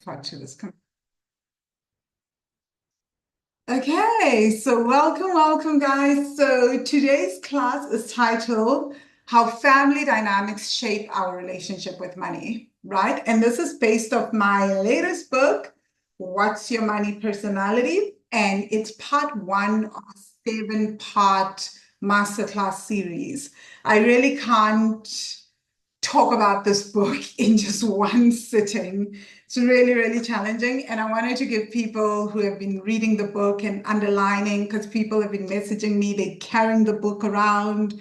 part to this. Okay, so welcome, guys. So today's class is titled How Family Dynamics Shape Our Relationship with Money, right? And this is based off my latest book, What's Your Money Personality? And it's part one of a 7-part masterclass series. I really can't talk about this book in just one sitting. It's really, really challenging. And I wanted to give people who have been reading the book and underlining, because people have been messaging me, they're carrying the book around,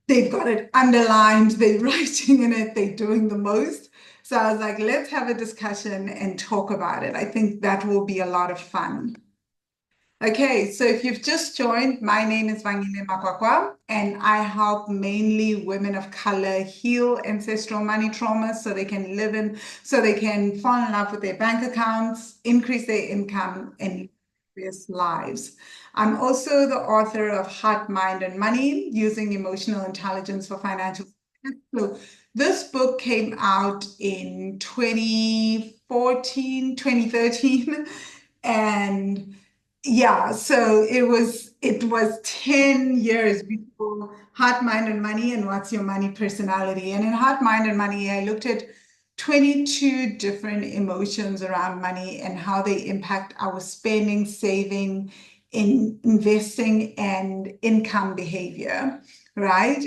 they've got it underlined, they're writing in it, they're doing the most. So I was like, let's have a discussion and talk about it. I think that will be a lot of fun. Okay, so if you've just joined, my name is Vangile, and I help mainly women of color heal ancestral money trauma so they can so they can fall in love with their bank accounts, increase their income, and various lives. I'm also the author of Heart, Mind, and Money, Using Emotional Intelligence for Financial Success. So this book came out in 2014, 2013, and yeah, so it was 10 years before Heart, Mind, and Money and What's Your Money Personality. And in Heart, Mind, and Money, I looked at 22 different emotions around money and how they impact our spending, saving, investing, and income behavior, right?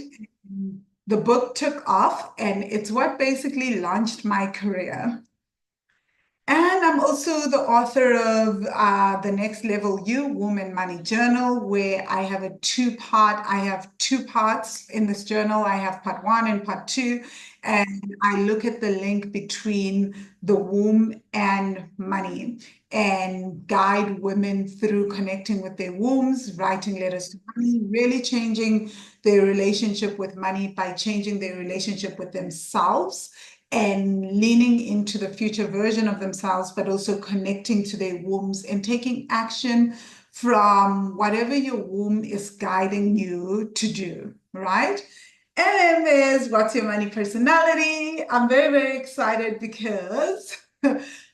The book took off, and it's what basically launched my career. And I'm also the author of The Next Level You Woman Money Journal, where I have I have 2 parts in this journal. I have part 1 and part 2, and I look at the link between the womb and money and guide women through connecting with their wombs, writing letters to money, really changing their relationship with money by changing their relationship with themselves and leaning into the future version of themselves, but also connecting to their wombs and taking action from whatever your womb is guiding you to do, right? And then there's What's Your Money Personality. I'm very, very excited because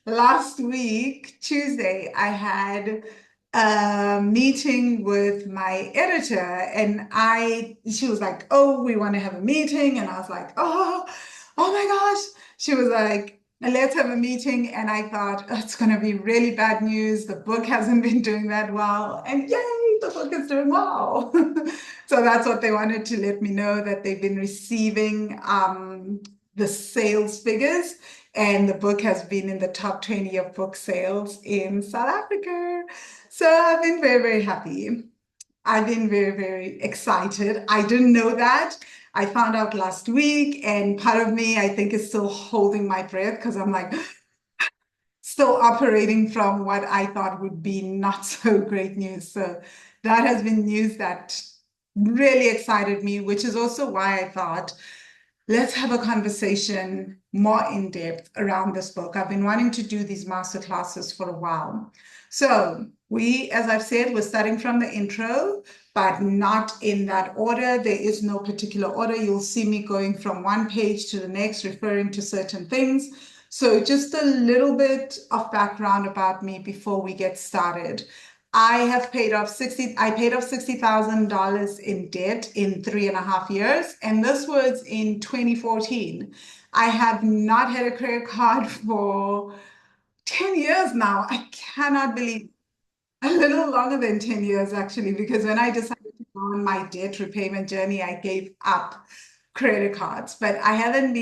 last week, Tuesday, I had a meeting with my editor, and she was like, oh, we want to have a meeting. And I was like, oh my gosh. She was like, let's have a meeting. And I thought, oh, it's going to be really bad news. The book hasn't been doing that well. And yay, the book is doing well. So that's what they wanted to let me know, that they've been receiving the sales figures. And the book has been in the top 20 of book sales in South Africa. So I've been very, very happy. I've been very, very excited. I didn't know that. I found out last week, and part of me, I think, is still holding my breath because I'm like still operating from what I thought would be not so great news. So that has been news that really excited me, which is also why I thought, let's have a conversation more in depth around this book. I've been wanting to do these masterclasses for a while. So as I've said, we're starting from the intro, but not in that order. There is no particular order. You'll see me going from one page to the next, referring to certain things. So just a little bit of background about me before we get started. I paid off $60,000 in debt in 3.5 years, and this was in 2014. I have not had a credit card for 10 years now. I cannot believe a little longer than 10 years, actually, because when I decided to go on my debt repayment journey, I gave up credit cards. But I haven't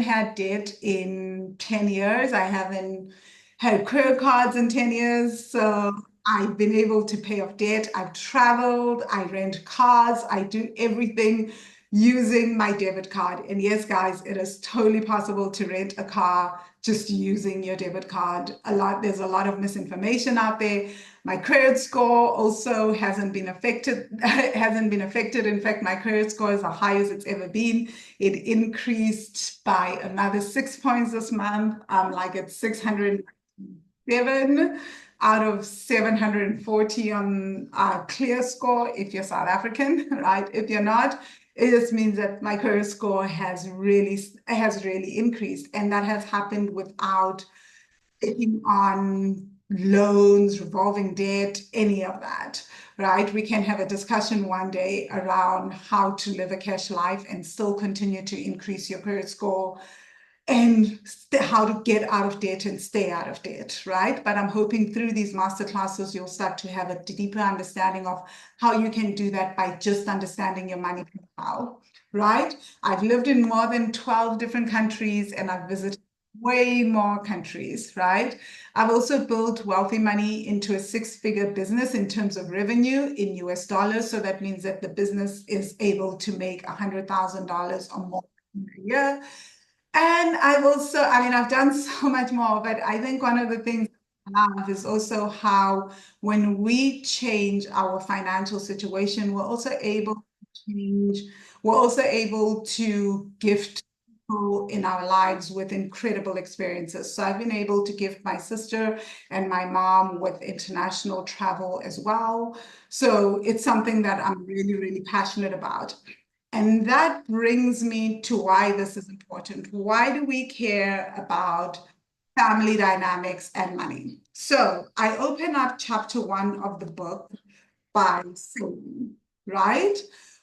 had debt in 10 years. I haven't had credit cards in 10 years. So I've been able to pay off debt. I've traveled, I rent cars, I do everything using my debit card. And yes, guys, it is totally possible to rent a car just using your debit card. There's a lot of misinformation out there. My credit score also hasn't been affected. In fact, my credit score is the highest it's ever been. It increased by another 6 points this month. Like it's 607 out of 740 on clear score if you're South African, right? If you're not, it just means that my credit score has really increased, and that has happened without taking on loans, revolving debt, any of that, right? We can have a discussion one day around how to live a cash life and still continue to increase your credit score and how to get out of debt and stay out of debt, right? But I'm hoping through these masterclasses, you'll start to have a deeper understanding of how you can do that by just understanding your money profile, right? I've lived in more than 12 different countries and I've visited way more countries, right? I've also built wealthy money into a six-figure business in terms of revenue in US dollars. So that means that the business is able to make $100,000 or more a year. And I've also, I mean, I've done so much more, but I think one of the things I love is also how when we change our financial situation, we're also able to change, we're also able to gift people in our lives with incredible experiences. So I've been able to gift my sister and my mom with international travel as well. So it's something that I'm really, really passionate about. And that brings me to why this is important. Why do we care about family dynamics and money? So I open up chapter 1 of the book by saying, right?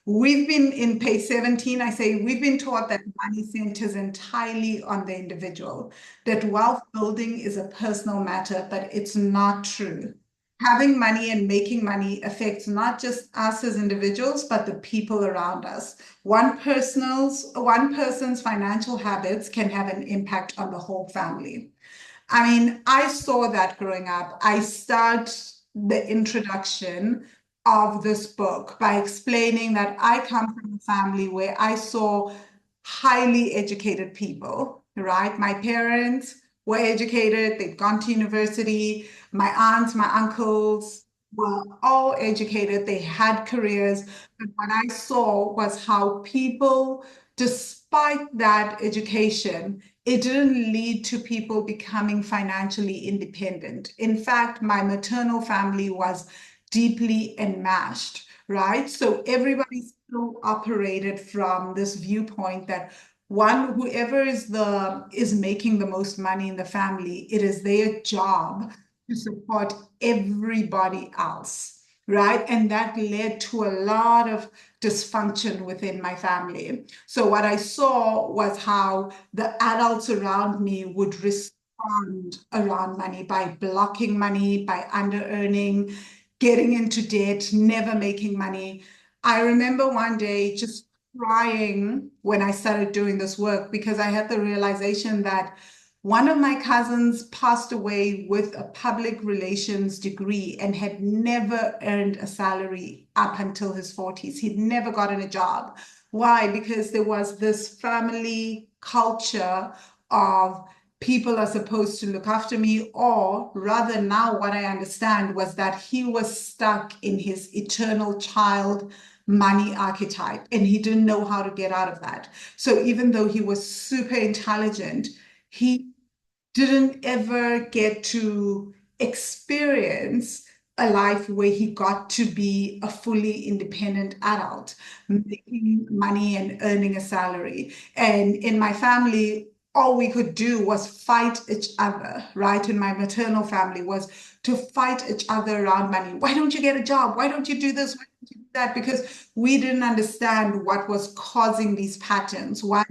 We've been in page 17, I say, we've been taught that money centers entirely on the individual, that wealth building is a personal matter, but it's not true. Having money and making money affects not just us as individuals, but the people around us. One person's financial habits can have an impact on the whole family. I mean, I saw that growing up. I start the introduction of this book by explaining that I come from a family where I saw highly educated people, right? My parents were educated, they'd gone to university. My aunts, my uncles were all educated, they had careers. But what I saw was how people, despite that education, it didn't lead to people becoming financially independent. In fact, my maternal family was deeply enmeshed, right? So everybody still operated from this viewpoint that whoever is making the most money in the family, it is their job to support everybody else, right? And that led to a lot of dysfunction within my family. So what I saw was how the adults around me would respond around money by blocking money, by under earning, getting into debt, never making money. I remember one day just crying when I started doing this work because I had the realization that one of my cousins passed away with a public relations degree and had never earned a salary up until his 40s. He'd never gotten a job. Why? Because there was this family culture of people are supposed to look after me, or rather, now what I understand was that he was stuck in his eternal child money archetype and he didn't know how to get out of that. So even though he was super intelligent, he didn't ever get to experience a life where he got to be a fully independent adult, making money and earning a salary. And in my family, all we could do was fight each other, right? In my maternal family was to fight each other around money. Why don't you get a job? Why don't you do this? Why don't you do that? Because we didn't understand what was causing these patterns. Why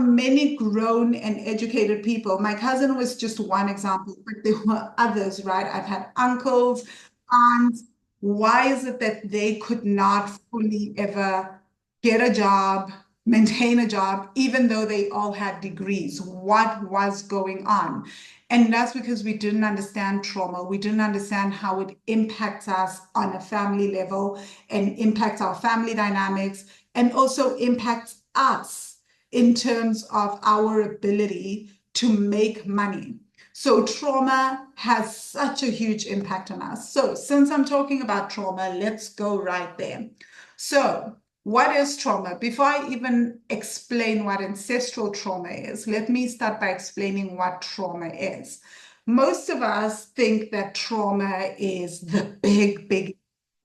many grown and educated people. My cousin was just one example, but there were others, right? I've had uncles, aunts. Why is it that they could not fully ever get a job, maintain a job, even though they all had degrees? What was going on? And that's because we didn't understand trauma. We didn't understand how it impacts us on a family level and impacts our family dynamics and also impacts us in terms of our ability to make money. So trauma has such a huge impact on us. So since I'm talking about trauma, let's go right there. So what is trauma? Before I even explain what ancestral trauma is, let me start by explaining what trauma is. Most of us think that trauma is the big in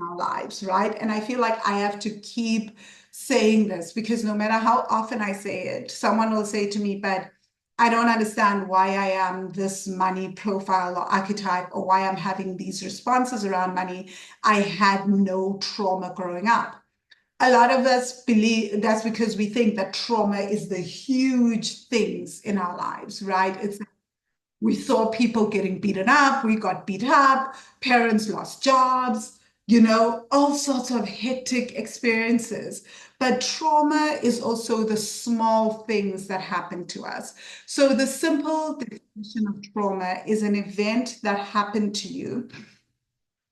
our lives, right? And I feel like I have to keep saying this because no matter how often I say it, someone will say to me, but I don't understand why I am this money profile or archetype, or why I'm having these responses around money. I had no trauma growing up. A lot of us believe that's because we think that trauma is the huge things in our lives, right? It's we saw people getting beaten up, we got beat up, parents lost jobs, all sorts of hectic experiences. But trauma is also the small things that happen to us. So the simple definition of trauma is an event that happened to you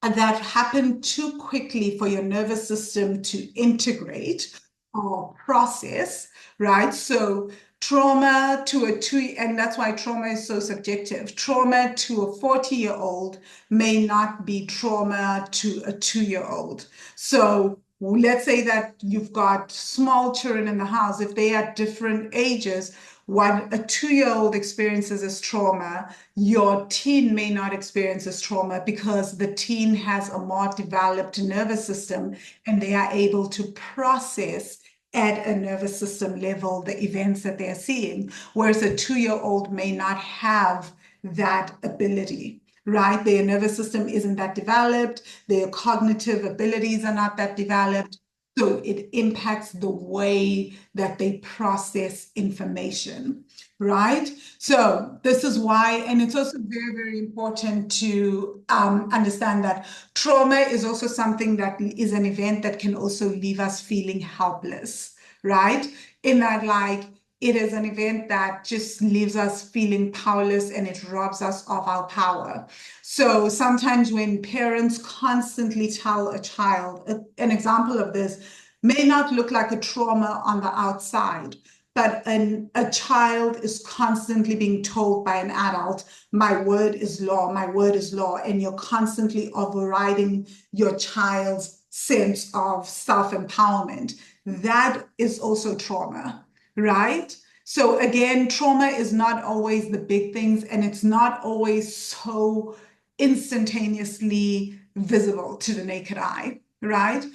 and that happened too quickly for your nervous system to integrate or process, right? So trauma to a two, and that's why trauma is so subjective. Trauma to a 40-year-old may not be trauma to a 2-year-old. So let's say that you've got small children in the house. If they are different ages, what a 2-year-old experiences as trauma, your teen may not experience as trauma because the teen has a more developed nervous system and they are able to process at a nervous system level the events that they're seeing, whereas a 2-year-old may not have that ability. Right? Their nervous system isn't that developed, their cognitive abilities are not that developed. So it impacts the way that they process information, right? So this is why, and it's also very, very important to understand that trauma is also something that is an event that can also leave us feeling helpless, right? In that, like, it is an event that just leaves us feeling powerless and it robs us of our power. So sometimes when parents constantly tell a child, an example of this may not look like a trauma on the outside, but a child is constantly being told by an adult, my word is law, my word is law, and you're constantly overriding your child's sense of self-empowerment. That is also trauma, right? So again, trauma is not always the big things, and it's not always so instantaneously visible to the naked eye, right?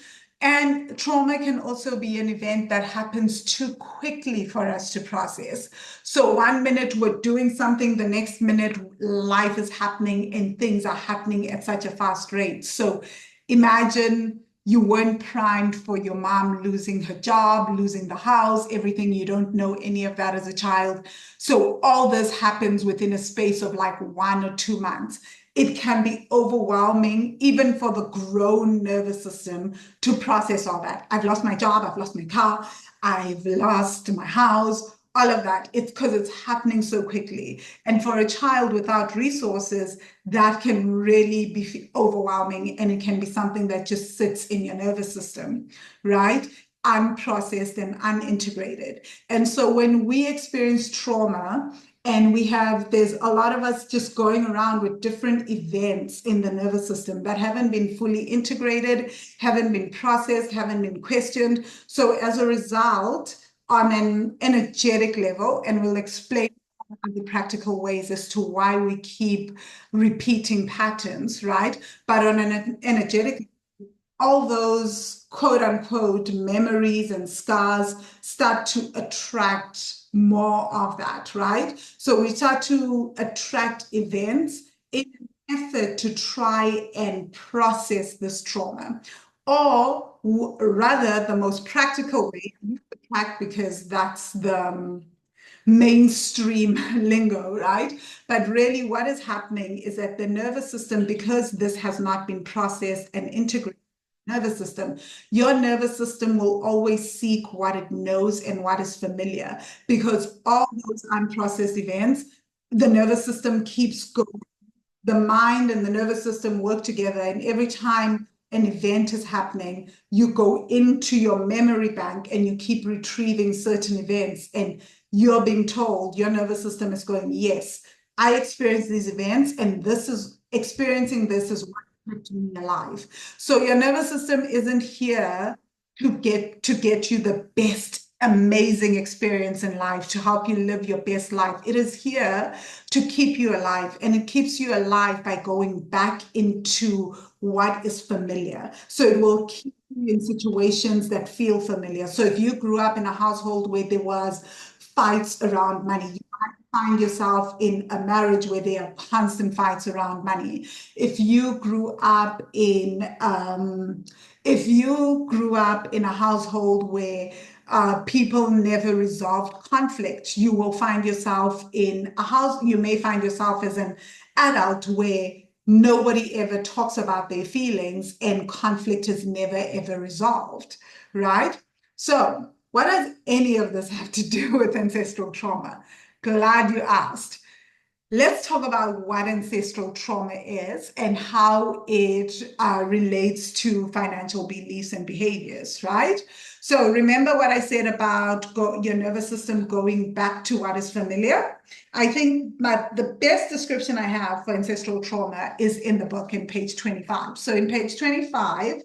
And trauma can also be an event that happens too quickly for us to process. So one minute we're doing something, the next minute life is happening and things are happening at such a fast rate. So imagine you weren't primed for your mom losing her job, losing the house, everything. You don't know any of that as a child. So all this happens within a space of like 1 or 2 months. It can be overwhelming, even for the grown nervous system, to process all that. I've lost my job, I've lost my car, I've lost my house, all of that. It's because it's happening so quickly. And for a child without resources, that can really be overwhelming, and it can be something that just sits in your nervous system, right? Unprocessed and unintegrated. And so when we experience trauma, and there's a lot of us just going around with different events in the nervous system that haven't been fully integrated, haven't been processed, haven't been questioned. So as a result, on an energetic level, and we'll explain the practical ways as to why we keep repeating patterns, right? But on an energetic, all those quote unquote memories and scars start to attract more of that, right? So we start to attract events in an effort to try and process this trauma. Or rather, the most practical way, because that's the mainstream lingo, right? But really, what is happening is that the nervous system, because this has not been processed and integrated, nervous system, your nervous system will always seek what it knows and what is familiar, because all those unprocessed events, the nervous system keeps going. The mind and the nervous system work together, and every time an event is happening, you go into your memory bank and you keep retrieving certain events, and you're being told, your nervous system is going, yes, I experienced these events, and experiencing this is what kept me alive. So your nervous system isn't here to get you the best amazing experience in life, to help you live your best life. It is here to keep you alive, and it keeps you alive by going back into what is familiar. So it will keep you in situations that feel familiar. So if you grew up in a household where there was fights around money, find yourself in a marriage where there are constant fights around money, if you grew up in a household where people never resolved conflict, you will find yourself in a house, you may find yourself as an adult where nobody ever talks about their feelings and conflict is never ever resolved, right? So, what does any of this have to do with ancestral trauma? Glad you asked. Let's talk about what ancestral trauma is and how it relates to financial beliefs and behaviors, right? So remember what I said about your nervous system going back to what is familiar? I think the best description I have for ancestral trauma is in the book in page 25. So in page 25,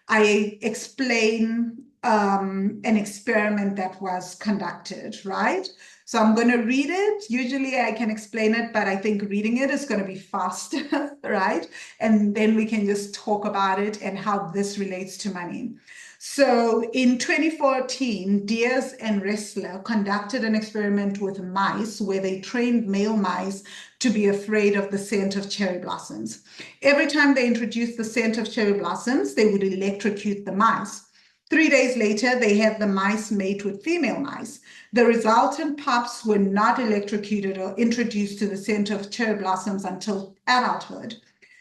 I explain an experiment that was conducted, right? So I'm going to read it. Usually I can explain it, but I think reading it is going to be fast, right? And then we can just talk about it and how this relates to money. So in 2014, Diaz and Ressler conducted an experiment with mice where they trained male mice to be afraid of the scent of cherry blossoms. Every time they introduced the scent of cherry blossoms, they would electrocute the mice. 3 days later, they had the mice mate with female mice. The resultant pups were not electrocuted or introduced to the scent of cherry blossoms until adulthood.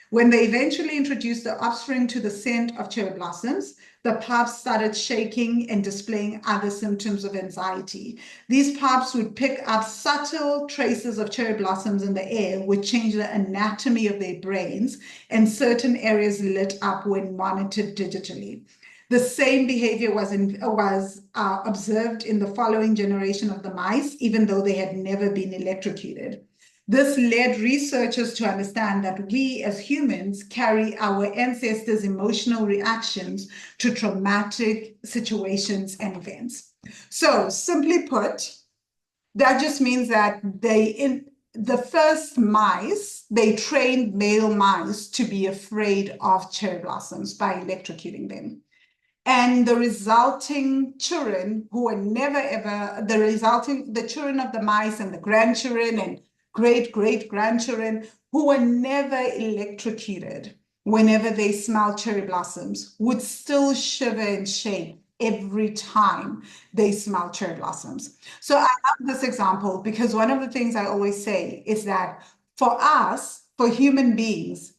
When they eventually introduced the offspring to the scent of cherry blossoms, the pups started shaking and displaying other symptoms of anxiety. These pups would pick up subtle traces of cherry blossoms in the air, which changed the anatomy of their brains, and certain areas lit up when monitored digitally. The same behavior was observed in the following generation of the mice, even though they had never been electrocuted. This led researchers to understand that we as humans carry our ancestors' emotional reactions to traumatic situations and events. So simply put, that just means that the first mice, they trained male mice to be afraid of cherry blossoms by electrocuting them. And the resulting children who were never ever, the children of the mice and the grandchildren and great-great-grandchildren who were never electrocuted whenever they smelled cherry blossoms would still shiver and shake every time they smell cherry blossoms. So I love this example because one of the things I always say is that for us, for human beings,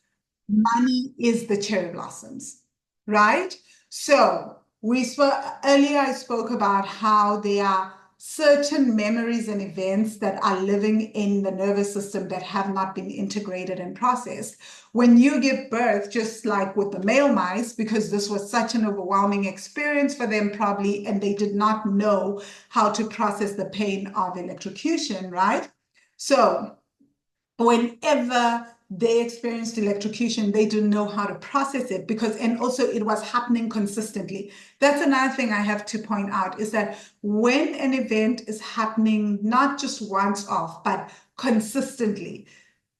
money is the cherry blossoms, right? So earlier I spoke about how there are certain memories and events that are living in the nervous system that have not been integrated and processed. When you give birth, just like with the male mice, because this was such an overwhelming experience for them probably, and they did not know how to process the pain of electrocution, right? So whenever they experienced electrocution, they didn't know how to process it and also it was happening consistently. That's another thing I have to point out is that when an event is happening, not just once off, but consistently,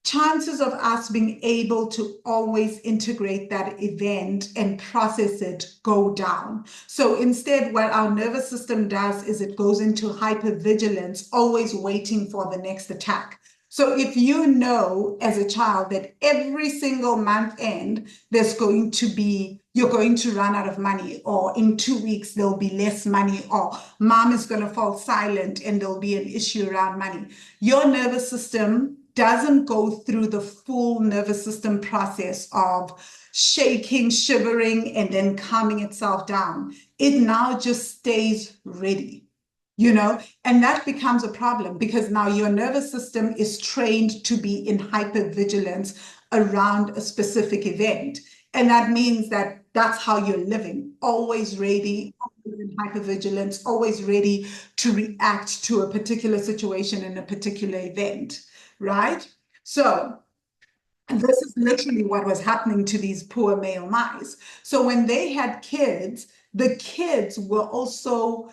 chances of us being able to always integrate that event and process it go down. So instead, what our nervous system does is it goes into hypervigilance, always waiting for the next attack. So if you know as a child that every single month end, you're going to run out of money, or in 2 weeks, there'll be less money, or mom is going to fall silent and there'll be an issue around money, your nervous system doesn't go through the full nervous system process of shaking, shivering, and then calming itself down. It now just stays ready. And that becomes a problem because now your nervous system is trained to be in hypervigilance around a specific event. And that means that that's how you're living, always ready, always in hypervigilance, always ready to react to a particular situation in a particular event, right? So this is literally what was happening to these poor male mice. So when they had kids, the kids were also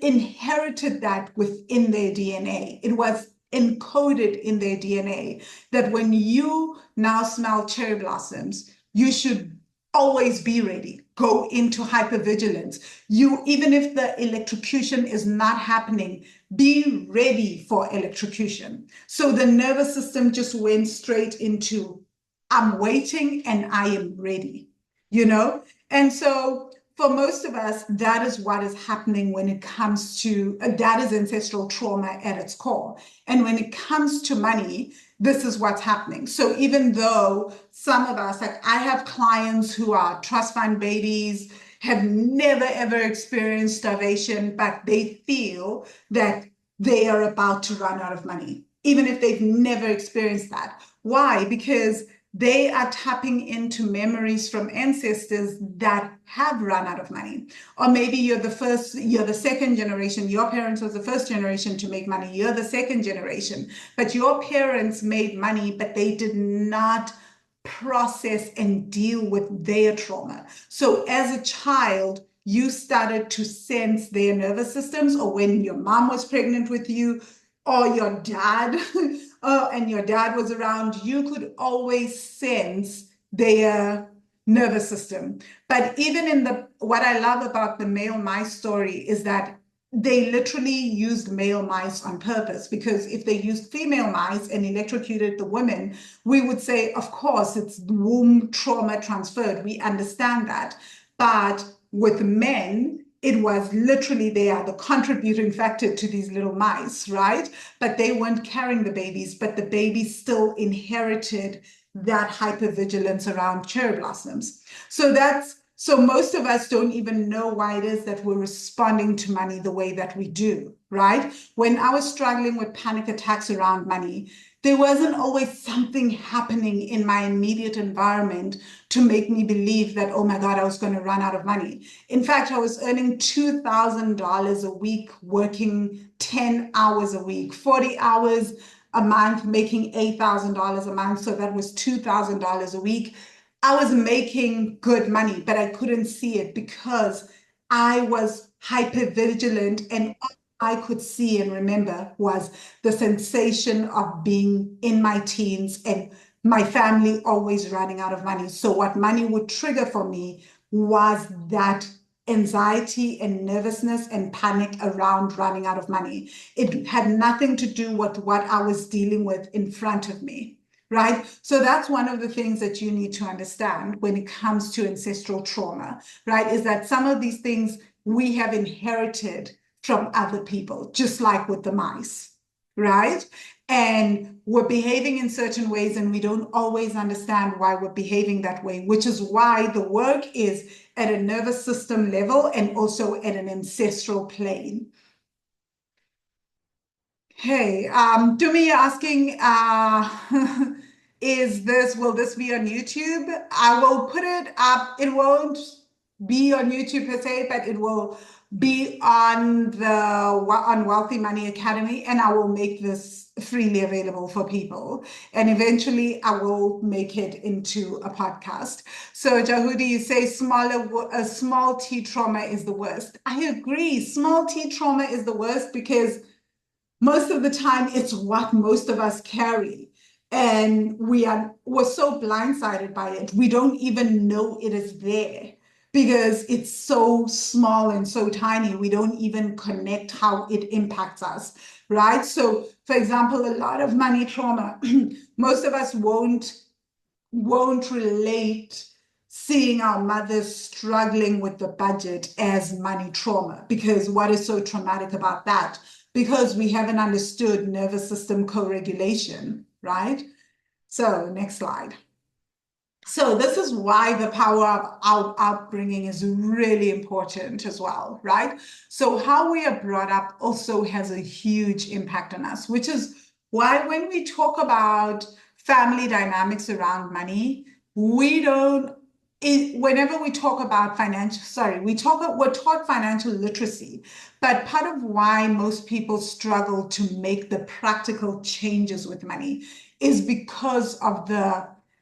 inherited that within their DNA. It was encoded in their DNA that when you now smell cherry blossoms, you should always be ready. Go into hypervigilance. Even if the electrocution is not happening, be ready for electrocution. So the nervous system just went straight into, I'm waiting and I am ready, you know? And so for most of us, that is what is happening when it comes to, that is ancestral trauma at its core. And when it comes to money, this is what's happening. So even though some of us, like I have clients who are trust fund babies, have never ever experienced starvation, but they feel that they are about to run out of money, even if they've never experienced that. Why? Because they are tapping into memories from ancestors that have run out of money. Or maybe you're the second generation. Your parents was the first generation to make money. You're the second generation. But your parents made money, but they did not process and deal with their trauma. So as a child, you started to sense their nervous systems, or when your mom was pregnant with you, or your dad, and your dad was around, you could always sense their nervous system. But even in what I love about the male mice story is that they literally used male mice on purpose, because if they used female mice and electrocuted the women, we would say, of course, it's womb trauma transferred. We understand that. But with men, it was literally they are the contributing factor to these little mice, right? But they weren't carrying the babies, but the babies still inherited that hypervigilance around cherry blossoms. So most of us don't even know why it is that we're responding to money the way that we do, right? When I was struggling with panic attacks around money, there wasn't always something happening in my immediate environment to make me believe that, oh my God, I was going to run out of money. In fact, I was earning $2,000 a week, working 10 hours a week, 40 hours a month, making $8,000 a month. So that was $2,000 a week. I was making good money, but I couldn't see it because I was hyper vigilant, and all I could see and remember was the sensation of being in my teens and my family always running out of money. So what money would trigger for me was that anxiety and nervousness and panic around running out of money. It had nothing to do with what I was dealing with in front of me. Right? So that's one of the things that you need to understand when it comes to ancestral trauma, right? Is that some of these things we have inherited from other people, just like with the mice, right? And we're behaving in certain ways and we don't always understand why we're behaving that way, which is why the work is at a nervous system level and also at an ancestral plane. Hey, Dumi, you're asking, will this be on YouTube? I will put it up. It won't be on YouTube per se, but it will be on Wealthy Money Academy, and I will make this freely available for people. And eventually I will make it into a podcast. So Jahudi, you say small T trauma is the worst. I agree. Small T trauma is the worst because most of the time it's what most of us carry, and we're so blindsided by it, we don't even know it is there because it's so small and so tiny, we don't even connect how it impacts us, right? So for example, a lot of money trauma, most of us won't relate seeing our mothers struggling with the budget as money trauma, because what is so traumatic about that? Because we haven't understood nervous system co-regulation, right? So next slide. So this is why the power of our upbringing is really important as well, right? So how we are brought up also has a huge impact on us, which is why when we talk about family dynamics around money, whenever we talk about we're taught financial literacy, but part of why most people struggle to make the practical changes with money is because of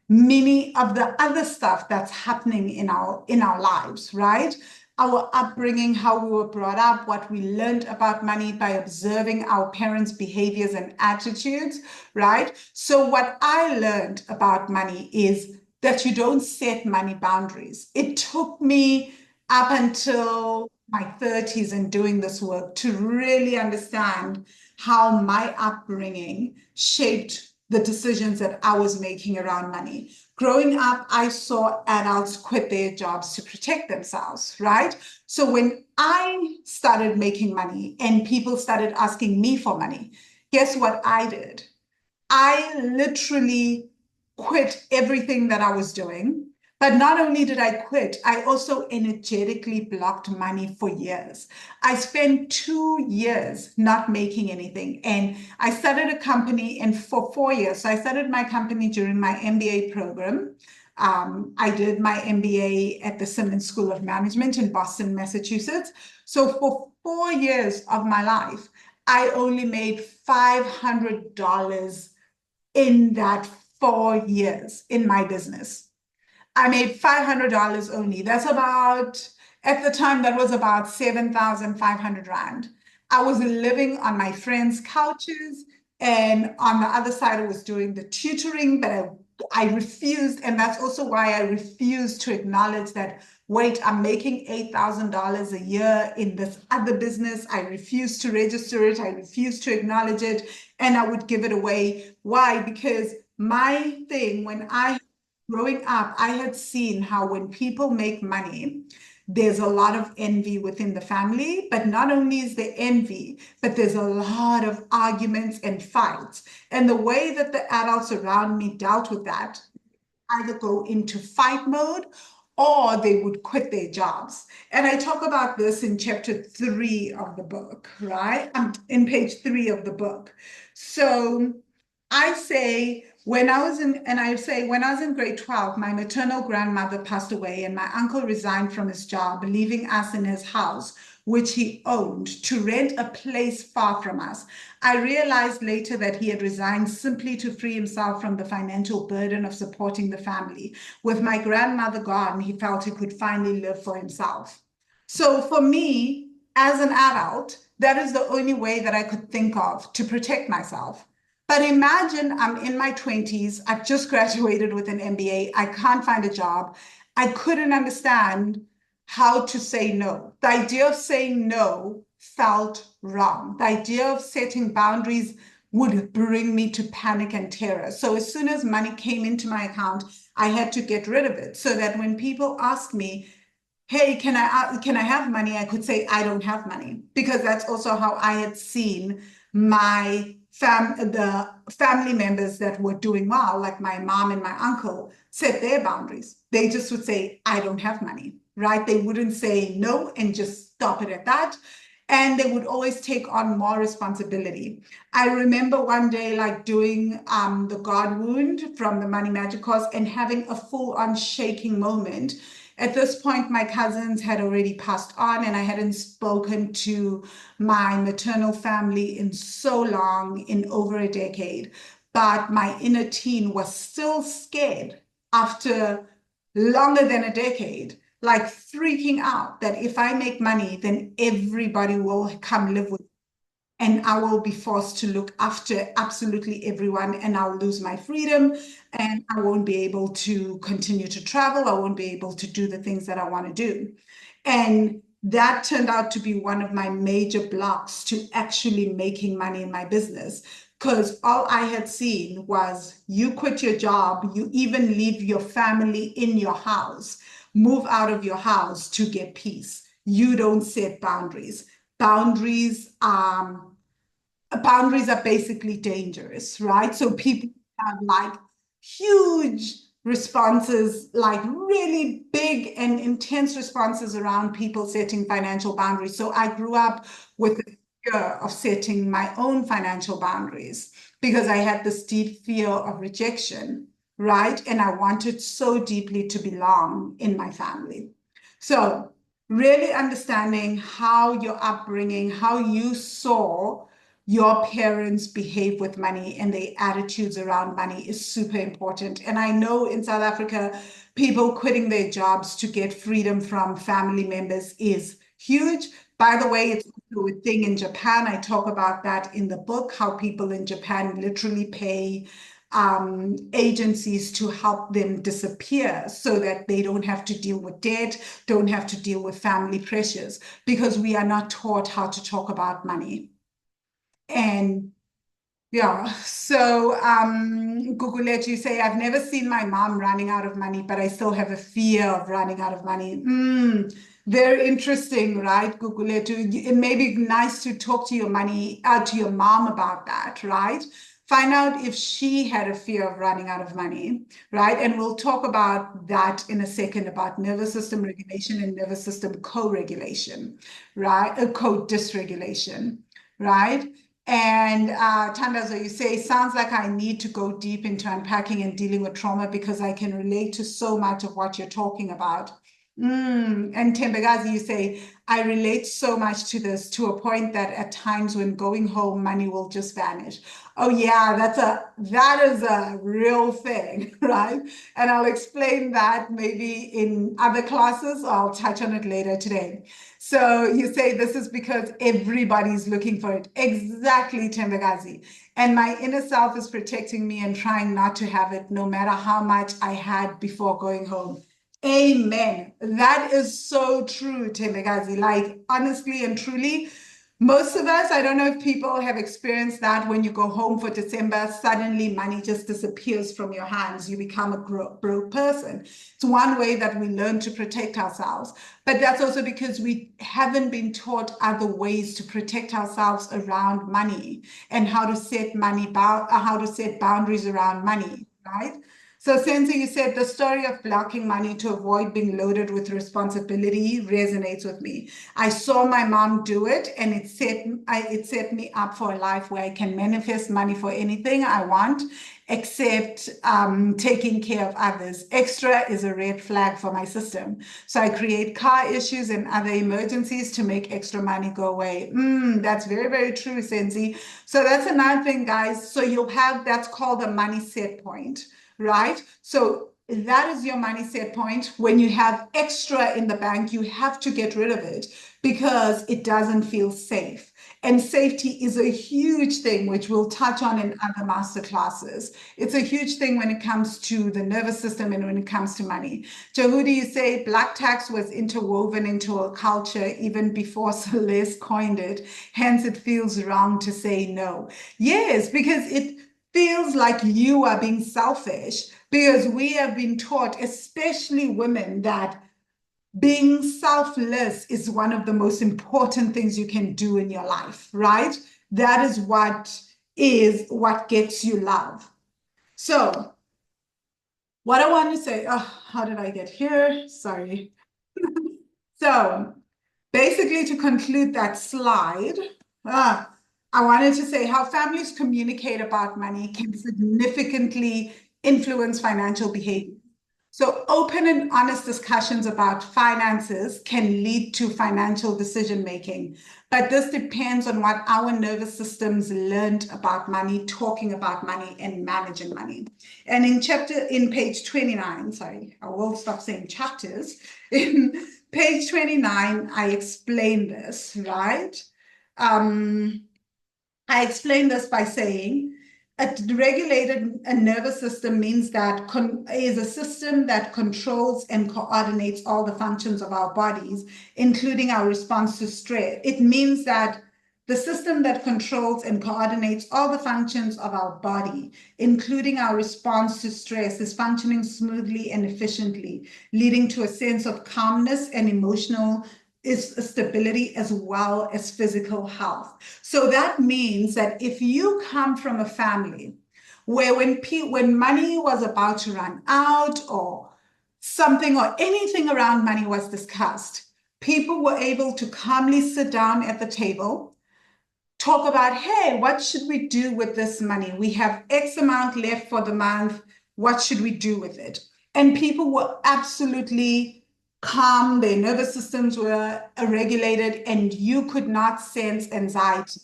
many of the other stuff that's happening in our lives, right? Our upbringing, how we were brought up, what we learned about money by observing our parents' behaviors and attitudes, right? So what I learned about money is that you don't set money boundaries. It took me up until my 30s and doing this work to really understand how my upbringing shaped the decisions that I was making around money. Growing up, I saw adults quit their jobs to protect themselves, right? So when I started making money and people started asking me for money, guess what I did? I literally quit everything that I was doing. But not only did I quit, I also energetically blocked money for years. I spent 2 years not making anything. And I started a company, and for 4 years, so I started my company during my MBA program. I did my MBA at the Simmons School of Management in Boston, Massachusetts. So for 4 years of my life, I only made $500 in that 4 years in my business. I made $500 only. That's about, at the time, that was about 7,500 Rand. I was living on my friends' couches, and on the other side, I was doing the tutoring, but I refused. And that's also why I refused to acknowledge that, wait, I'm making $8,000 a year in this other business. I refused to register it. I refused to acknowledge it. And I would give it away. Why? Because my thing, when I growing up, I had seen how when people make money, there's a lot of envy within the family, but not only is there envy, but there's a lot of arguments and fights. And the way that the adults around me dealt with that, either go into fight mode or they would quit their jobs. And I talk about this in chapter 3 of the book, right? In page 3 of the book. So I say, when I was in grade 12, my maternal grandmother passed away and my uncle resigned from his job, leaving us in his house, which he owned, to rent a place far from us. I realized later that he had resigned simply to free himself from the financial burden of supporting the family. With my grandmother gone, he felt he could finally live for himself. So for me, as an adult, that is the only way that I could think of to protect myself. But imagine I'm in my 20s, I've just graduated with an MBA, I can't find a job. I couldn't understand how to say no. The idea of saying no felt wrong. The idea of setting boundaries would bring me to panic and terror. So as soon as money came into my account, I had to get rid of it so that when people asked me, hey, can I have money? I could say, I don't have money, because that's also how I had seen my the family members that were doing well, like my mom and my uncle, set their boundaries. They just would say, I don't have money, right? They wouldn't say no and just stop it at that. And they would always take on more responsibility. I remember one day like doing the God wound from the Money Magic course and having a full-on shaking moment. At this point, my cousins had already passed on, and I hadn't spoken to my maternal family in so long, in over a decade. But my inner teen was still scared after longer than a decade, like freaking out that if I make money, then everybody will come live with me, and I will be forced to look after absolutely everyone, and I'll lose my freedom, and I won't be able to continue to travel. I won't be able to do the things that I want to do. And that turned out to be one of my major blocks to actually making money in my business, because all I had seen was you quit your job, you even leave your family in your house, move out of your house to get peace. You don't set boundaries. Boundaries are basically dangerous, right? So people have like huge responses, like really big and intense responses around people setting financial boundaries. So I grew up with the fear of setting my own financial boundaries because I had this deep fear of rejection, right? And I wanted so deeply to belong in my family. So really understanding how your upbringing, how you saw your parents behave with money and their attitudes around money is super important. And I know in South Africa, people quitting their jobs to get freedom from family members is huge. By the way, it's also a thing in Japan. I talk about that in the book, how people in Japan literally pay agencies to help them disappear so that they don't have to deal with debt, don't have to deal with family pressures, because we are not taught how to talk about money. And yeah, so Gugulet, you say, I've never seen my mom running out of money, but I still have a fear of running out of money. Very interesting, right, Gugulet? It may be nice to talk to to your mom about that, right? Find out if she had a fear of running out of money, right? And we'll talk about that in a second, about nervous system regulation and nervous system co-regulation, right? Co-dysregulation, right? And Tandazo, you say, sounds like I need to go deep into unpacking and dealing with trauma because I can relate to so much of what you're talking about. And Tembagazi, you say, I relate so much to this, to a point that at times when going home, money will just vanish. Oh yeah, that is a real thing, right? And I'll explain that maybe in other classes. I'll touch on it later today. So you say this is because everybody's looking for it. Exactly, Tembagazi. And my inner self is protecting me and trying not to have it, no matter how much I had before going home. Amen. That is so true, Tembagazi. Like, honestly and truly, most of us, I don't know if people have experienced that when you go home for December, suddenly money just disappears from your hands. You become a broke person. It's one way that we learn to protect ourselves. But that's also because we haven't been taught other ways to protect ourselves around money and how to set boundaries around money, right? So, Sensei, you said the story of blocking money to avoid being loaded with responsibility resonates with me. I saw my mom do it, and it set me up for a life where I can manifest money for anything I want, except taking care of others. Extra is a red flag for my system. So I create car issues and other emergencies to make extra money go away. That's very, very true, Sensei. So that's another thing, guys. So you'll have, that's called a money set point, right? So that is your money set point. When you have extra in the bank, you have to get rid of it because it doesn't feel safe. And safety is a huge thing, which we'll touch on in other master classes. It's a huge thing when it comes to the nervous system and when it comes to money. Jahudi, you say black tax was interwoven into a culture even before Celeste coined it. Hence, it feels wrong to say no. Yes, because it feels like you are being selfish, because we have been taught, especially women, that being selfless is one of the most important things you can do in your life, right? That is what gets you love. So what I want to say, how did I get here? Sorry. So basically, to conclude that slide, I wanted to say how families communicate about money can significantly influence financial behavior. So open and honest discussions about finances can lead to financial decision making, but this depends on what our nervous systems learned about money, talking about money, and managing money. And in page 29, sorry, I will stop saying chapters. In page 29, I explain this, right? I explain this by saying a regulated nervous system means that is a system that controls and coordinates all the functions of our bodies, including our response to stress. It means that the system that controls and coordinates all the functions of our body, including our response to stress, is functioning smoothly and efficiently, leading to a sense of calmness and emotional stability as well as physical health. So that means that if you come from a family where when money was about to run out or something or anything around money was discussed, people were able to calmly sit down at the table, talk about, hey, what should we do with this money? We have X amount left for the month. What should we do with it? And people were absolutely calm, their nervous systems were regulated, and you could not sense anxiety.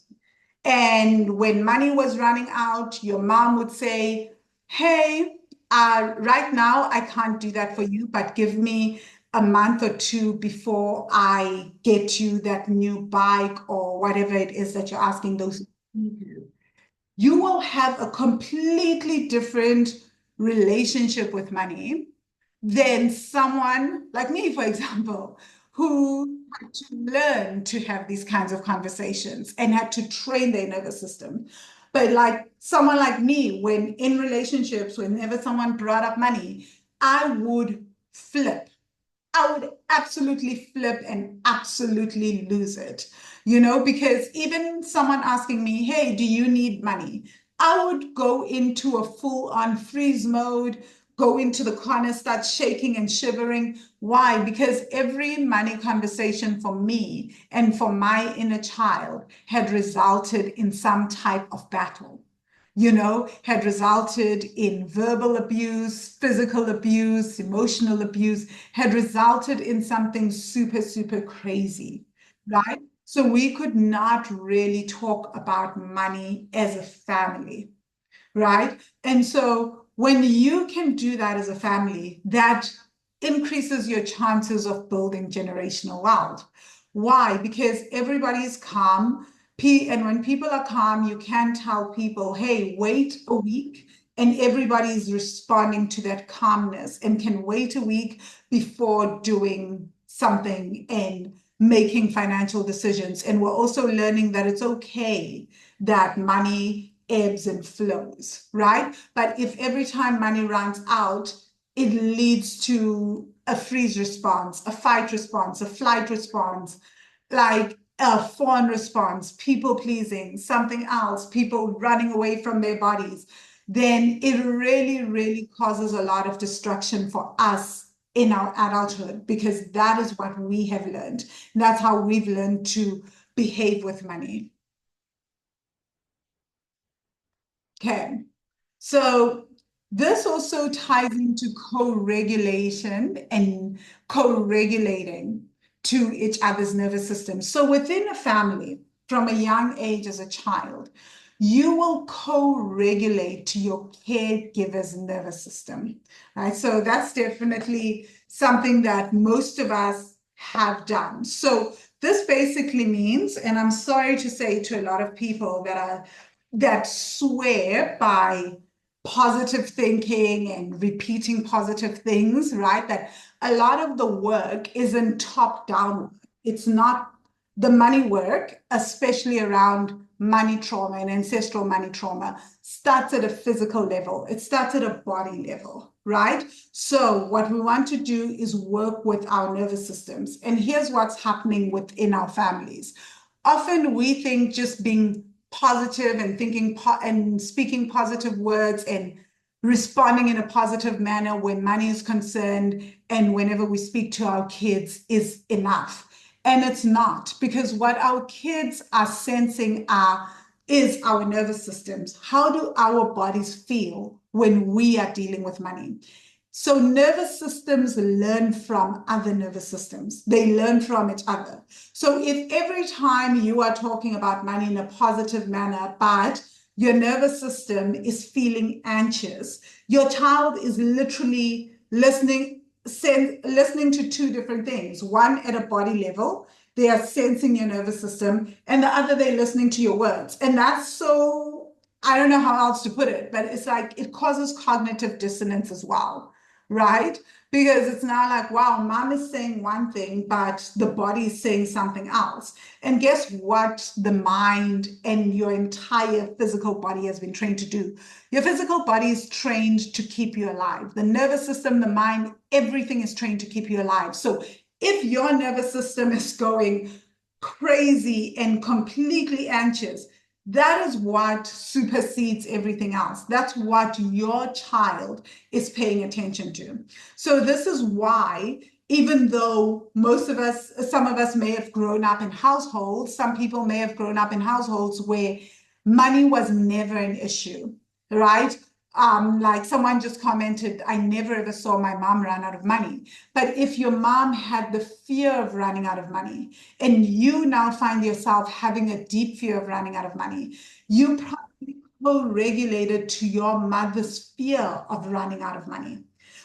And when money was running out, your mom would say, hey, right now I can't do that for you, but give me a month or two before I get you that new bike or whatever it is that you're asking those people. you will have a completely different relationship with money than someone like me, for example, who had to learn to have these kinds of conversations and had to train their nervous system. But like someone like me, when in relationships, whenever someone brought up money, I would flip. I would absolutely flip and absolutely lose it, because even someone asking me, hey, do you need money? I would go into a full on freeze mode, go into the corner, start shaking and shivering. Why? Because every money conversation for me and for my inner child had resulted in some type of battle, had resulted in verbal abuse, physical abuse, emotional abuse, had resulted in something super, super crazy, right? So we could not really talk about money as a family, right? And so when you can do that as a family, that increases your chances of building generational wealth. Why? Because everybody's calm. And when people are calm, you can tell people, hey, wait a week. And everybody's responding to that calmness and can wait a week before doing something and making financial decisions. And we're also learning that it's okay that money ebbs and flows, right? But if every time money runs out, it leads to a freeze response, a fight response, a flight response, like a fawn response, people pleasing, something else, people running away from their bodies, then it really, really causes a lot of destruction for us in our adulthood, because that is what we have learned. That's how we've learned to behave with money. Okay. So this also ties into co-regulation and co-regulating to each other's nervous system. So within a family, from a young age as a child, you will co-regulate to your caregiver's nervous system, right? So that's definitely something that most of us have done. So this basically means, and I'm sorry to say to a lot of people that swear by positive thinking and repeating positive things, right? That a lot of the work isn't top down. It's not the money work, especially around money trauma and ancestral money trauma, starts at a physical level. It starts at a body level, right? So what we want to do is work with our nervous systems. And here's what's happening within our families. Often we think just being positive and thinking and speaking positive words and responding in a positive manner when money is concerned and whenever we speak to our kids is enough. And it's not, because what our kids are sensing is our nervous systems. How do our bodies feel when we are dealing with money? So nervous systems learn from other nervous systems. They learn from each other. So if every time you are talking about money in a positive manner, but your nervous system is feeling anxious, your child is literally listening to two different things. One at a body level, they are sensing your nervous system, and the other, they're listening to your words. And that's so, I don't know how else to put it, but it's like it causes cognitive dissonance as well, right? Because it's now like, wow, mom is saying one thing, but the body is saying something else. And guess what the mind and your entire physical body has been trained to do? Your physical body is trained to keep you alive. The nervous system, the mind, everything is trained to keep you alive. So if your nervous system is going crazy and completely anxious, that is what supersedes everything else. That's what your child is paying attention to. So this is why, even though some of us may have grown up in households, some people may have grown up in households where money was never an issue, right? Like someone just commented, I never ever saw my mom run out of money. But if your mom had the fear of running out of money, and you now find yourself having a deep fear of running out of money, you probably co-regulated to your mother's fear of running out of money.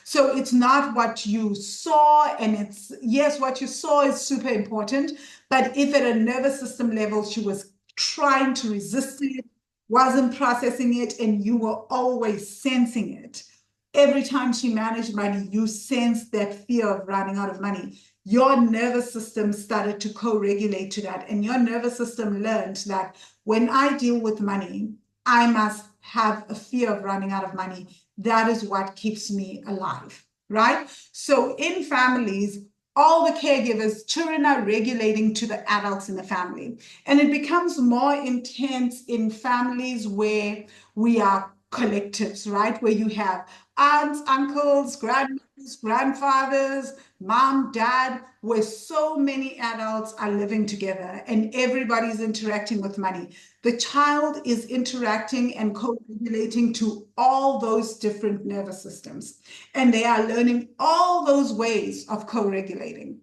So it's not what you saw, and it's, yes, what you saw is super important, but if at a nervous system level she was trying to resist it, wasn't processing it, and you were always sensing it. Every time she managed money, you sensed that fear of running out of money. Your nervous system started to co-regulate to that, and your nervous system learned that when I deal with money, I must have a fear of running out of money. That is what keeps me alive, right? So in families, all the caregivers, children are regulating to the adults in the family. And it becomes more intense in families where we are collectives, right? Where you have aunts, uncles, grandmothers, grandfathers, mom, dad, where so many adults are living together and everybody's interacting with money. The child is interacting and co-regulating to all those different nervous systems, and they are learning all those ways of co-regulating,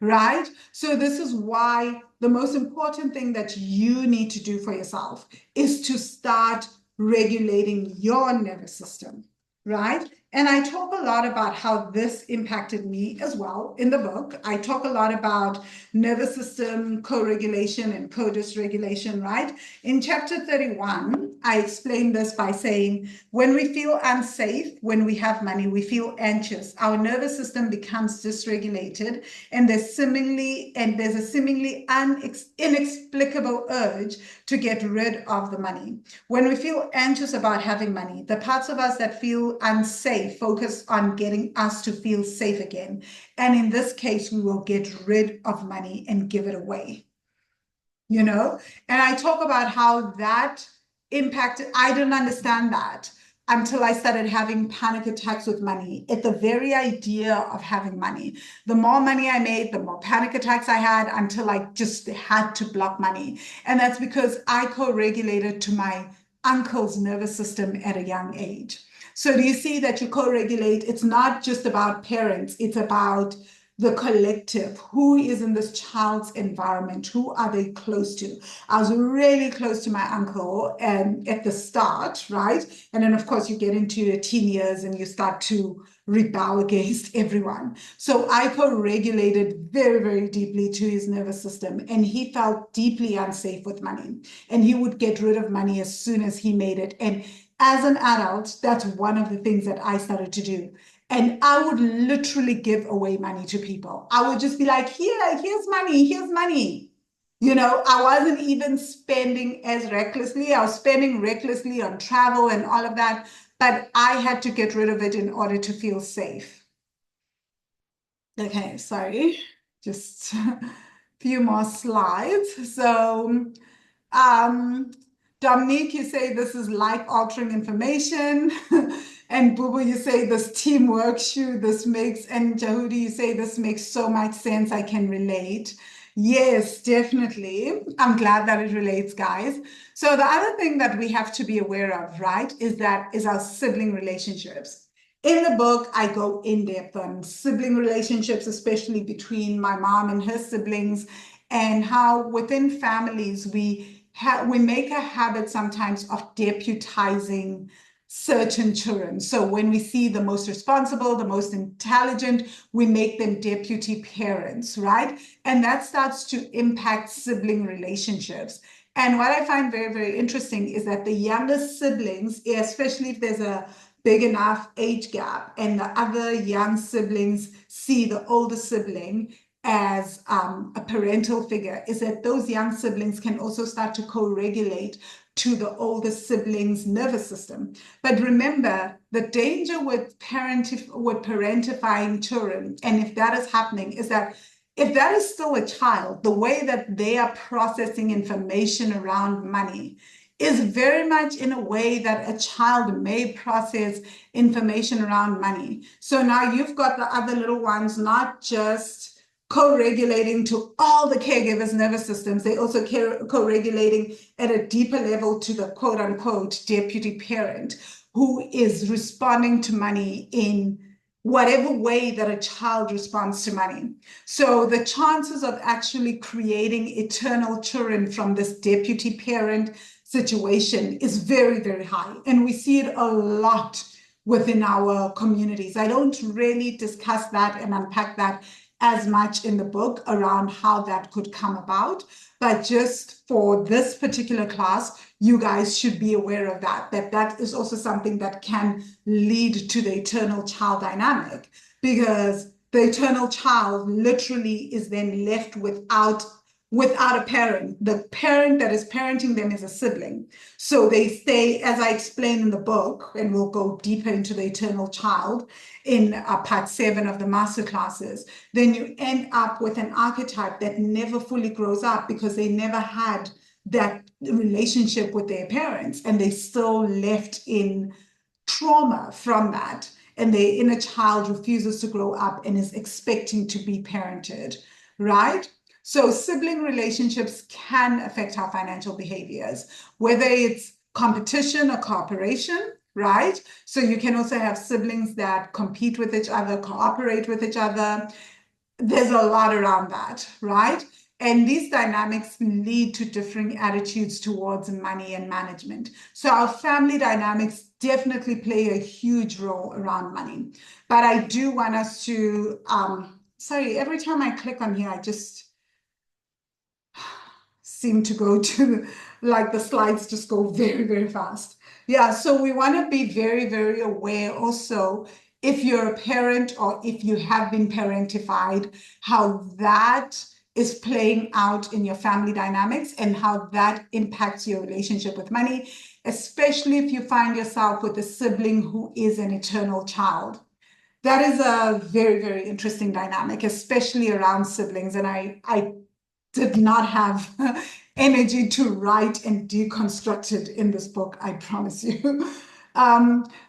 right? So this is why the most important thing that you need to do for yourself is to start regulating your nervous system, right? And I talk a lot about how this impacted me as well in the book. I talk a lot about nervous system co-regulation and co-dysregulation, right? In chapter 31, I explain this by saying, when we feel unsafe, when we have money, we feel anxious. Our nervous system becomes dysregulated, and there's a seemingly inexplicable urge to get rid of the money. When we feel anxious about having money, the parts of us that feel unsafe focus on getting us to feel safe again. And in this case, we will get rid of money and give it away. And I talk about how that impacted. I didn't understand that until I started having panic attacks with money, at the very idea of having money. The more money I made, the more panic attacks I had, until I just had to block money. And that's because I co-regulated to my uncle's nervous system at a young age. So do you see that you co-regulate? It's not just about parents, it's about the collective. Who is in this child's environment? Who are they close to? I was really close to my uncle at the start, right? And then, of course, you get into your teen years and you start to rebel against everyone. So I co-regulated very, very deeply to his nervous system, and he felt deeply unsafe with money. And he would get rid of money as soon as he made it. And as an adult, that's one of the things that I started to do. And I would literally give away money to people. I would just be like, here's money, here's money. I wasn't even spending as recklessly. I was spending recklessly on travel and all of that, but I had to get rid of it in order to feel safe. Okay, sorry, just a few more slides. So, Dominique, you say this is life-altering information. And Boo Boo, you say this teamwork this makes, and Jahudi, you say this makes so much sense, I can relate. Yes, definitely. I'm glad that it relates, guys. So the other thing that we have to be aware of, right, is our sibling relationships. In the book, I go in depth on sibling relationships, especially between my mom and her siblings, and how within families we make a habit sometimes of deputizing certain children. So when we see the most responsible, the most intelligent, we make them deputy parents, right? And that starts to impact sibling relationships. And what I find very, very interesting is that the younger siblings, especially if there's a big enough age gap, and the other young siblings see the older sibling as a parental figure, is that those young siblings can also start to co-regulate to the older sibling's nervous system. But remember, the danger with parentifying children, and if that is happening, is that if that is still a child, the way that they are processing information around money is very much in a way that a child may process information around money. So now you've got the other little ones not just co-regulating to all the caregivers' nervous systems, they also co-regulating at a deeper level to the quote-unquote deputy parent who is responding to money in whatever way that a child responds to money. So the chances of actually creating eternal children from this deputy parent situation is very, very high. And we see it a lot within our communities. I don't really discuss that and unpack that as much in the book around how that could come about. But just for this particular class, you guys should be aware of that is also something that can lead to the eternal child dynamic, because the eternal child literally is then left without a parent. The parent that is parenting them is a sibling. So they stay, as I explained in the book, and we'll go deeper into the eternal child in part 7 of the masterclasses, then you end up with an archetype that never fully grows up because they never had that relationship with their parents, and they still left in trauma from that. And their inner child refuses to grow up and is expecting to be parented, right? So sibling relationships can affect our financial behaviors, whether it's competition or cooperation, right? So you can also have siblings that compete with each other, cooperate with each other. There's a lot around that, right? And these dynamics lead to differing attitudes towards money and management. So our family dynamics definitely play a huge role around money. But I do want us to, sorry, every time I click on here, I just seem to go to, like, the slides just go very, very fast. Yeah, so we want to be very, very aware also, if you're a parent or if you have been parentified, how that is playing out in your family dynamics and how that impacts your relationship with money, especially if you find yourself with a sibling who is an eternal child. That is a very, very interesting dynamic, especially around siblings. And I did not have energy to write and deconstruct it in this book, I promise you.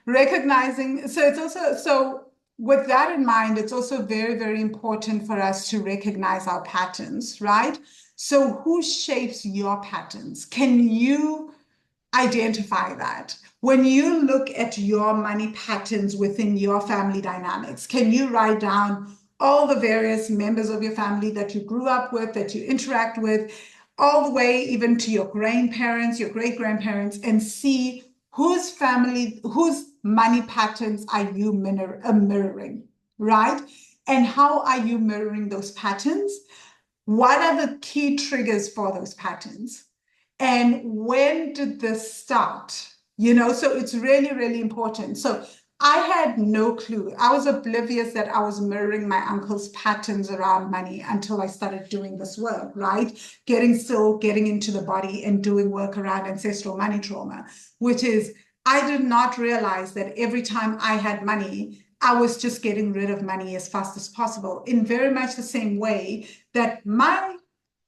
Recognizing, so it's also, so with that in mind, it's also very, very important for us to recognize our patterns, right? So who shapes your patterns? Can you identify that? When you look at your money patterns within your family dynamics, can you write down all the various members of your family that you grew up with, that you interact with, all the way even to your grandparents, your great-grandparents, and see whose money patterns are you mirroring, right? And how are you mirroring those patterns? What are the key triggers for those patterns? And when did this start? So it's really, really important. So I had no clue. I was oblivious that I was mirroring my uncle's patterns around money until I started doing this work, right? Getting into the body and doing work around ancestral money trauma, which is, I did not realize that every time I had money, I was just getting rid of money as fast as possible, in very much the same way that my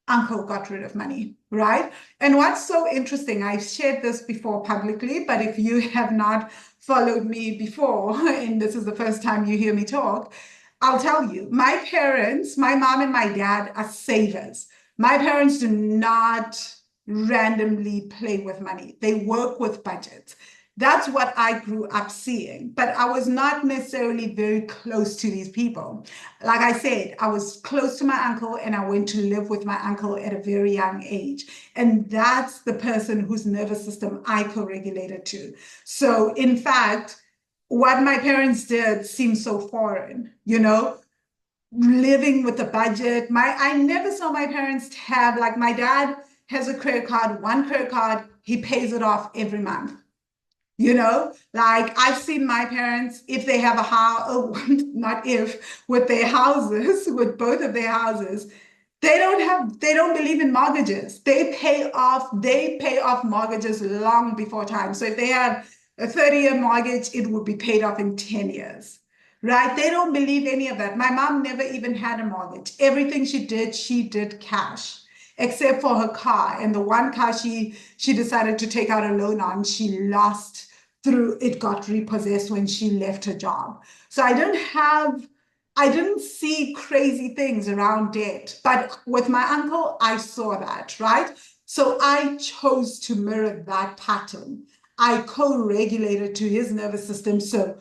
uncle got rid of money, right? And what's so interesting, I've shared this before publicly, but if you have not followed me before, and this is the first time you hear me talk, I'll tell you, my parents, my mom and my dad, are savers. My parents do not randomly play with money. They work with budgets. That's what I grew up seeing, but I was not necessarily very close to these people. Like I said, I was close to my uncle, and I went to live with my uncle at a very young age. And that's the person whose nervous system I co-regulated to. So in fact, what my parents did seems so foreign, living with a budget. I never saw my parents have, like, my dad has a credit card, one credit card, he pays it off every month. Like, I've seen my parents, if they have a house, not if, with their houses, with both of their houses, they don't believe in mortgages. They pay off mortgages long before time. So if they have a 30-year mortgage, it would be paid off in 10 years, right? They don't believe any of that. My mom never even had a mortgage. Everything she did cash, except for her car. And the one car she decided to take out a loan on, she lost through, it got repossessed when she left her job. So I didn't see crazy things around debt, but with my uncle, I saw that, right? So I chose to mirror that pattern. I co-regulated to his nervous system. So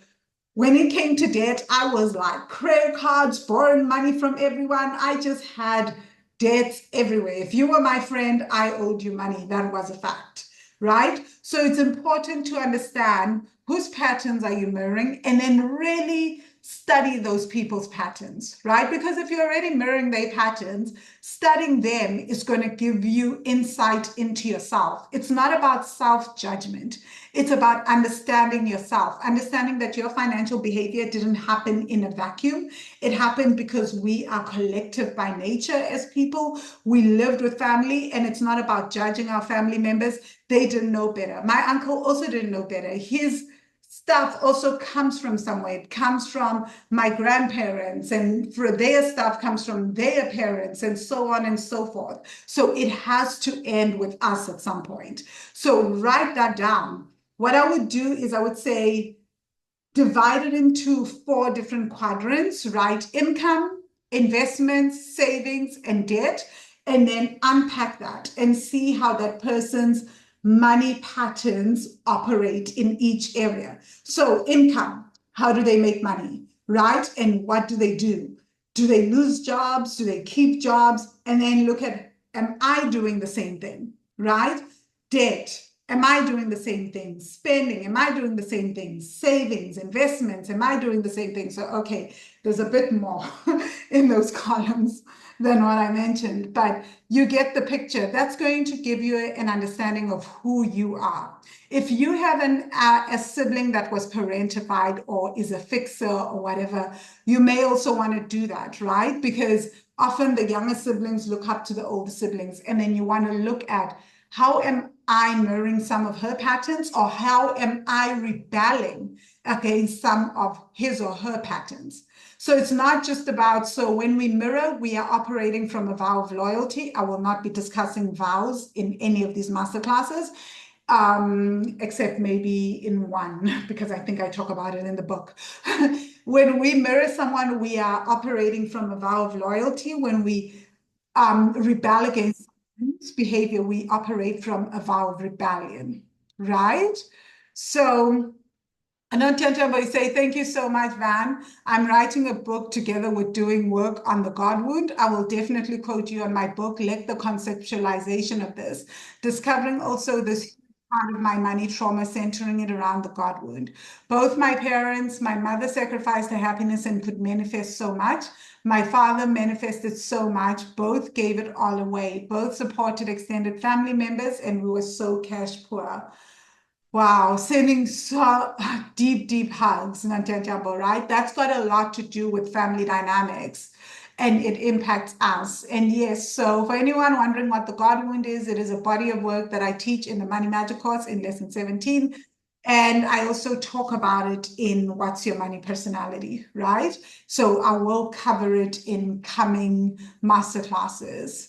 when it came to debt, I was like, credit cards, borrowing money from everyone. I just had debts everywhere. If you were my friend, I owed you money. That was a fact, right? So it's important to understand whose patterns are you mirroring, and then really study those people's patterns, right? Because if you're already mirroring their patterns, studying them is going to give you insight into yourself. It's not about self-judgment. It's about understanding yourself, understanding that your financial behavior didn't happen in a vacuum. It happened because we are collective by nature as people. We lived with family, and it's not about judging our family members. They didn't know better. My uncle also didn't know better. His stuff also comes from somewhere. It comes from my grandparents, and for their stuff comes from their parents, and so on and so forth. So it has to end with us at some point. So write that down. What I would do is I would say divide it into 4 different quadrants, right? Income, investments, savings, and debt, and then unpack that and see how that person's money patterns operate in each area. So income, how do they make money, right? And what do they do? Do they lose jobs? Do they keep jobs? And then look at, am I doing the same thing, right? Debt, am I doing the same thing? Spending, am I doing the same thing? Savings, investments, am I doing the same thing? So, okay, there's a bit more in those columns than what I mentioned, but you get the picture. That's going to give you an understanding of who you are. If you have a sibling that was parentified or is a fixer or whatever, you may also want to do that, right? Because often the younger siblings look up to the older siblings, and then you want to look at, how am I mirroring some of her patterns, or how am I rebelling against some of his or her patterns? So it's not just about, so when we mirror, we are operating from a vow of loyalty. I will not be discussing vows in any of these masterclasses, except maybe in one, because I think I talk about it in the book. When we mirror someone, we are operating from a vow of loyalty. When we rebel against behavior, we operate from a vow of rebellion, right? So, I say, thank you so much, Van. I'm writing a book together with doing work on the God wound. I will definitely quote you on my book, Let the Conceptualization of This, discovering also this part of my money trauma, centering it around the God wound. Both my parents, my mother sacrificed her happiness and could manifest so much. My father manifested so much. Both gave it all away. Both supported extended family members, and we were so cash poor. Wow, sending so deep, deep hugs, Nantianjabo, right? That's got a lot to do with family dynamics, and it impacts us. And yes, so for anyone wondering what the God wound is, it is a body of work that I teach in the Money Magic course in lesson 17. And I also talk about it in What's Your Money Personality, right? So I will cover it in coming masterclasses.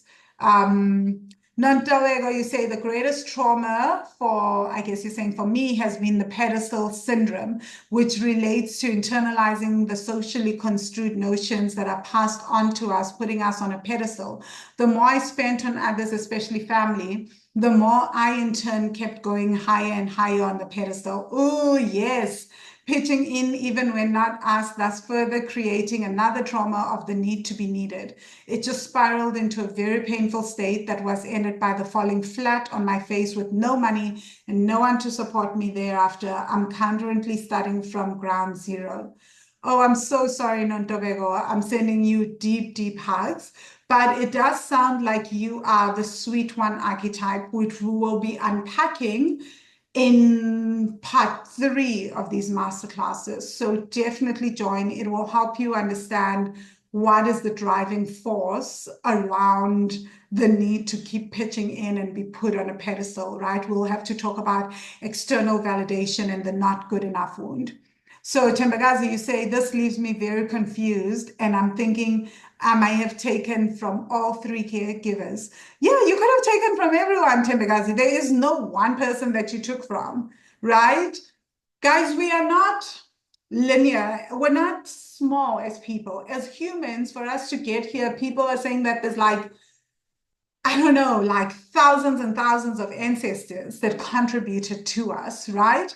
Nantawego, you say the greatest trauma for, I guess you're saying for me, has been the pedestal syndrome, which relates to internalizing the socially construed notions that are passed on to us, putting us on a pedestal. The more I spent on others, especially family, the more I in turn kept going higher and higher on the pedestal. Oh, yes. Pitching in even when not asked, thus further creating another trauma of the need to be needed. It just spiraled into a very painful state that was ended by the falling flat on my face with no money and no one to support me thereafter. I'm currently starting from ground zero. Oh, I'm so sorry, Nontobego. I'm sending you deep, deep hugs. But it does sound like you are the sweet one archetype, which we will be unpacking in part 3 of these masterclasses. So definitely join. It will help you understand what is the driving force around the need to keep pitching in and be put on a pedestal, right? We'll have to talk about external validation and the not good enough wound. So Tembagazi, you say, this leaves me very confused, and I'm thinking I may have taken from all 3 caregivers. Yeah, you could have taken from everyone, Tembagazi. There is no one person that you took from, right? Guys, we are not linear. We're not small as people. As humans, for us to get here, people are saying that there's like, I don't know, like thousands and thousands of ancestors that contributed to us, right?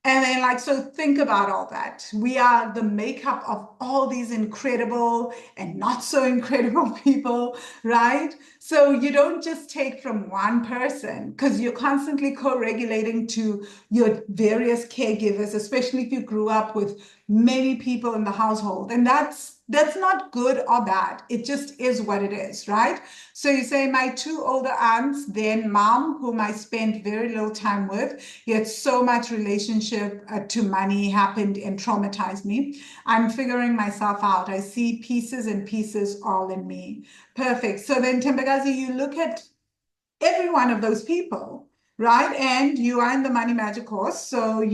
And then, like, so think about all that. We are the makeup of all these incredible and not so incredible people, right? So you don't just take from one person, because you're constantly co-regulating to your various caregivers, especially if you grew up with many people in the household. And that's not good or bad. It just is what it is, right? So you say my two older aunts, then mom, whom I spent very little time with, yet so much relationship to money happened and traumatized me. I'm figuring myself out. I see pieces and pieces all in me. Perfect. So then, Tembagazi, you look at every one of those people, right? And you are in the Money Magic course. So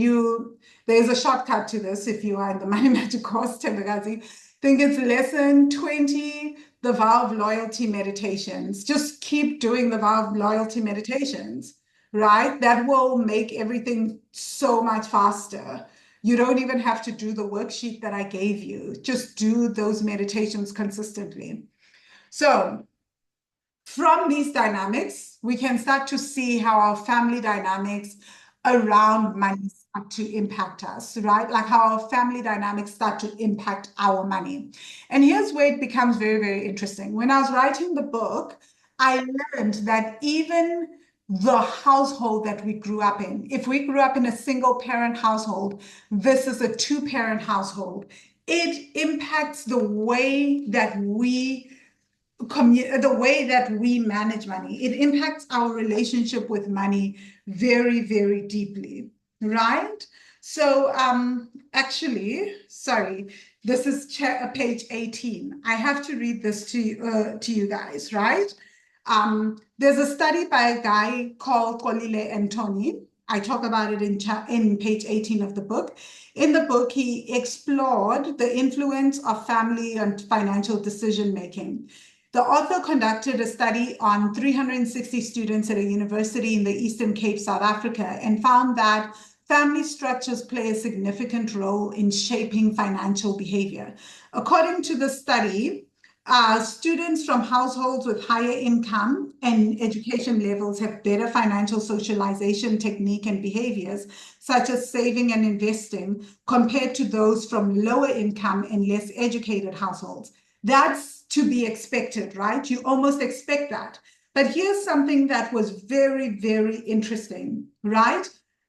there's a shortcut to this if you are in the Money Magic course, Tembagazi. I think it's lesson 20, the vow of loyalty meditations. Just keep doing the vow of loyalty meditations, right? That will make everything so much faster. You don't even have to do the worksheet that I gave you. Just do those meditations consistently. So from these dynamics, we can start to see how our family dynamics around money start to impact us, right? Like how our family dynamics start to impact our money. And here's where it becomes very, very interesting. When I was writing the book, I learned that even the household that we grew up in, if we grew up in a single parent household versus a two-parent household, it impacts the way that we the way that we manage money. It impacts our relationship with money very, very deeply, right? So actually, sorry, this is page 18. I have to read this to you guys, right? There's a study by a guy called Kolile and Tony. I talk about it in page 18 of the book. In the book, he explored the influence of family on financial decision making. The author conducted a study on 360 students at a university in the Eastern Cape, South Africa, and found that family structures play a significant role in shaping financial behavior. According to the study, students from households with higher income and education levels have better financial socialization technique and behaviors, such as saving and investing, compared to those from lower income and less educated households. That's to be expected, right? You almost expect that. But here's something that was very, very interesting, right?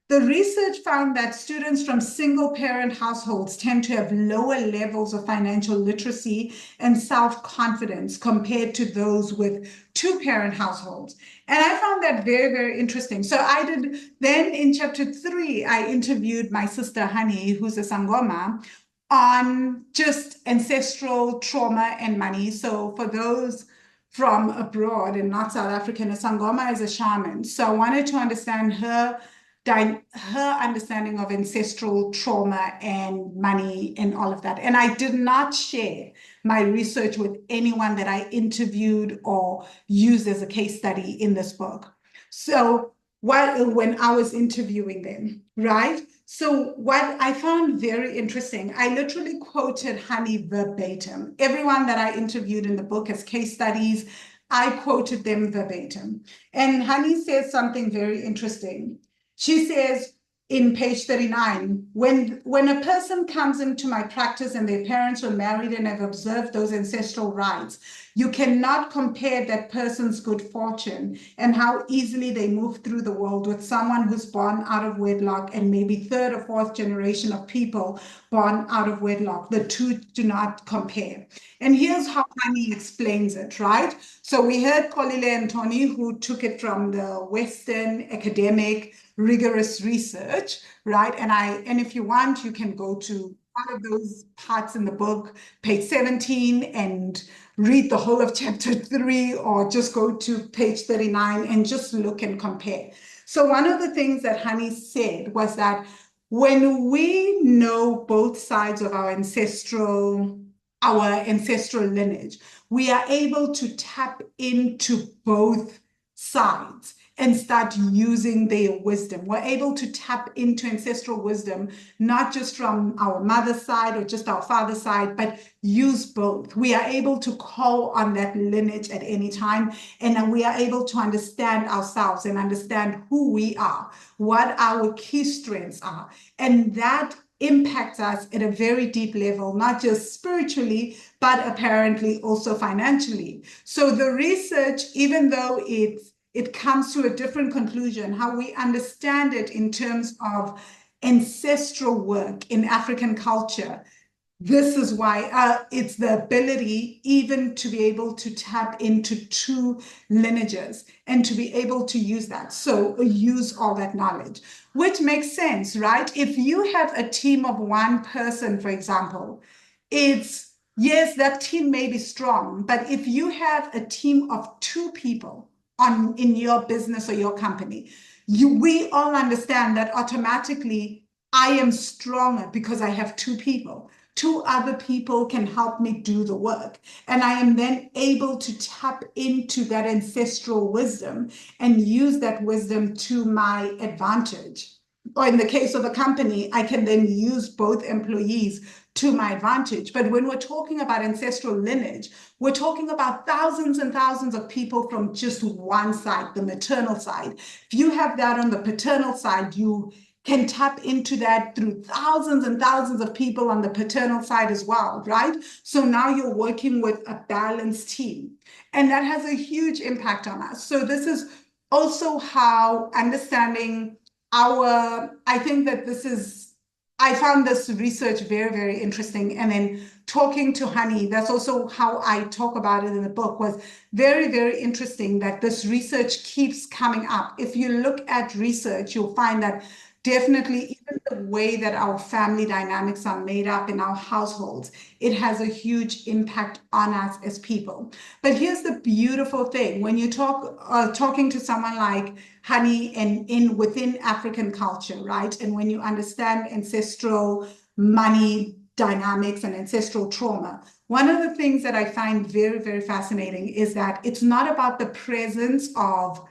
The research found that students from single-parent households tend to have lower levels of financial literacy and self-confidence compared to those with two-parent households. And I found that very, very interesting. So then in chapter 3, I interviewed my sister, Hani, who's a Sangoma, on just ancestral trauma and money. So for those from abroad and not South African, a Sangoma is a shaman. So I wanted to understand her understanding of ancestral trauma and money and all of that. And I did not share my research with anyone that I interviewed or used as a case study in this book. So when I was interviewing them, right? So what I found very interesting, I literally quoted Honey verbatim. Everyone that I interviewed in the book as case studies, I quoted them verbatim. And Honey says something very interesting. She says in page 39, when a person comes into my practice and their parents were married and have observed those ancestral rites, you cannot compare that person's good fortune and how easily they move through the world with someone who's born out of wedlock and maybe third or fourth generation of people born out of wedlock. The two do not compare. And here's how Hani explains it, right? So we heard Kolile and Tony, who took it from the Western academic rigorous research, right? And if you want, you can go to one of those parts in the book, page 17, and read the whole of chapter 3, or just go to page 39 and just look and compare. So one of the things that Hani said was that when we know both sides of our ancestral lineage, we are able to tap into both sides and start using their wisdom. We're able to tap into ancestral wisdom, not just from our mother's side or just our father's side, but use both. We are able to call on that lineage at any time, and then we are able to understand ourselves and understand who we are, what our key strengths are. And that impacts us at a very deep level, not just spiritually, but apparently also financially. So the research, even though it comes to a different conclusion, how we understand it in terms of ancestral work in African culture, this is why it's the ability even to be able to tap into two lineages and to be able to use that. So use all that knowledge, which makes sense, right? If you have a team of one person, for example, it's yes, that team may be strong, but if you have a team of two people in your business or your company, we all understand that automatically I am stronger because I have two people. Two other people can help me do the work. And I am then able to tap into that ancestral wisdom and use that wisdom to my advantage. Or in the case of a company, I can then use both employees to my advantage. But when we're talking about ancestral lineage, we're talking about thousands and thousands of people from just one side, the maternal side. If you have that on the paternal side, you can tap into that through thousands and thousands of people on the paternal side as well, right? So now you're working with a balanced team, and that has a huge impact on us. So this is also how understanding I think that I found this research very, very interesting. And then talking to Honey, that's also how I talk about it in the book, was very, very interesting that this research keeps coming up. If you look at research, you'll find that definitely even the way that our family dynamics are made up in our households, it has a huge impact on us as people. But here's the beautiful thing. When you talking to someone like Honey and within African culture, right? And when you understand ancestral money dynamics and ancestral trauma, one of the things that I find very, very fascinating is that it's not about the presence of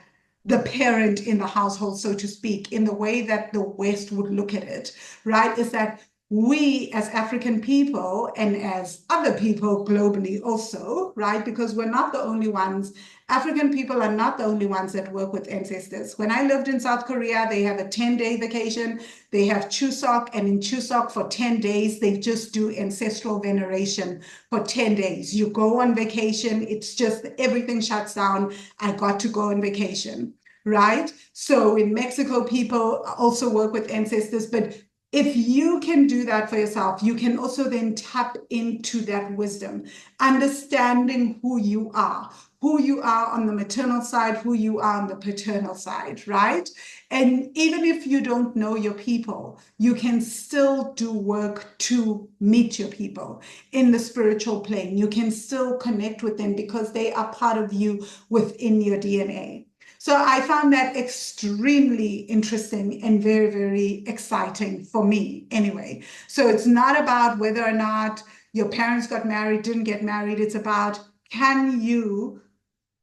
the parent in the household, so to speak, in the way that the West would look at it, right? Is that we as African people and as other people globally also, right? Because we're not the only ones. African people are not the only ones that work with ancestors. When I lived in South Korea, they have a 10-day vacation. They have Chuseok, and in Chuseok for 10 days, they just do ancestral veneration for 10 days. You go on vacation, it's just everything shuts down. I got to go on vacation, right? So in Mexico, people also work with ancestors, but if you can do that for yourself, you can also then tap into that wisdom, understanding who you are on the maternal side, who you are on the paternal side, right? And even if you don't know your people, you can still do work to meet your people in the spiritual plane. You can still connect with them because they are part of you within your DNA. So I found that extremely interesting and very, very exciting for me anyway. So it's not about whether or not your parents got married, didn't get married. It's about, can you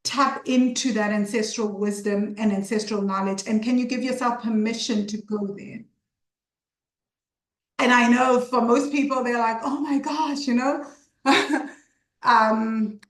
tap into that ancestral wisdom and ancestral knowledge? And can you give yourself permission to go there? And I know for most people, they're like, oh my gosh, um,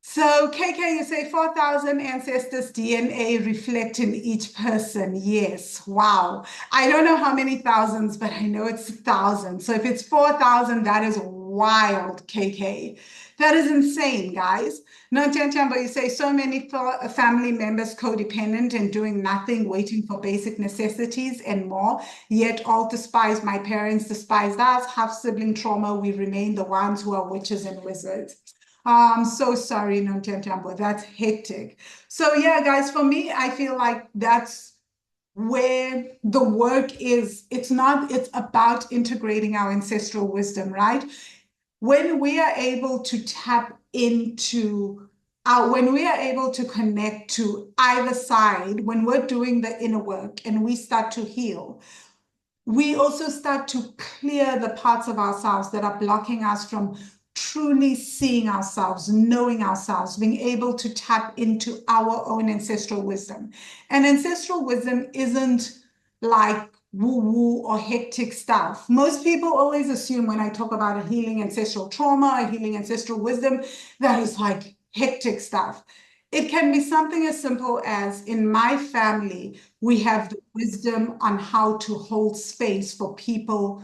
So, KK, you say 4,000 ancestors' DNA reflect in each person. Yes. Wow. I don't know how many thousands, but I know it's thousands. So if it's 4,000, that is wild, KK. That is insane, guys. No, but you say so many family members codependent and doing nothing, waiting for basic necessities and more, yet all despise my parents, despised us, have sibling trauma. We remain the ones who are witches and wizards. I'm so sorry, Nontentambo. That's hectic. So yeah, guys, for me, I feel like that's where the work is. It's about integrating our ancestral wisdom, right? When we are able to tap into when we are able to connect to either side, when we're doing the inner work and we start to heal, we also start to clear the parts of ourselves that are blocking us from truly seeing ourselves, knowing ourselves, being able to tap into our own ancestral wisdom. And ancestral wisdom isn't like woo-woo or hectic stuff. Most people always assume when I talk about a healing ancestral trauma, a healing ancestral wisdom, that is like hectic stuff. It can be something as simple as, in my family, we have the wisdom on how to hold space for people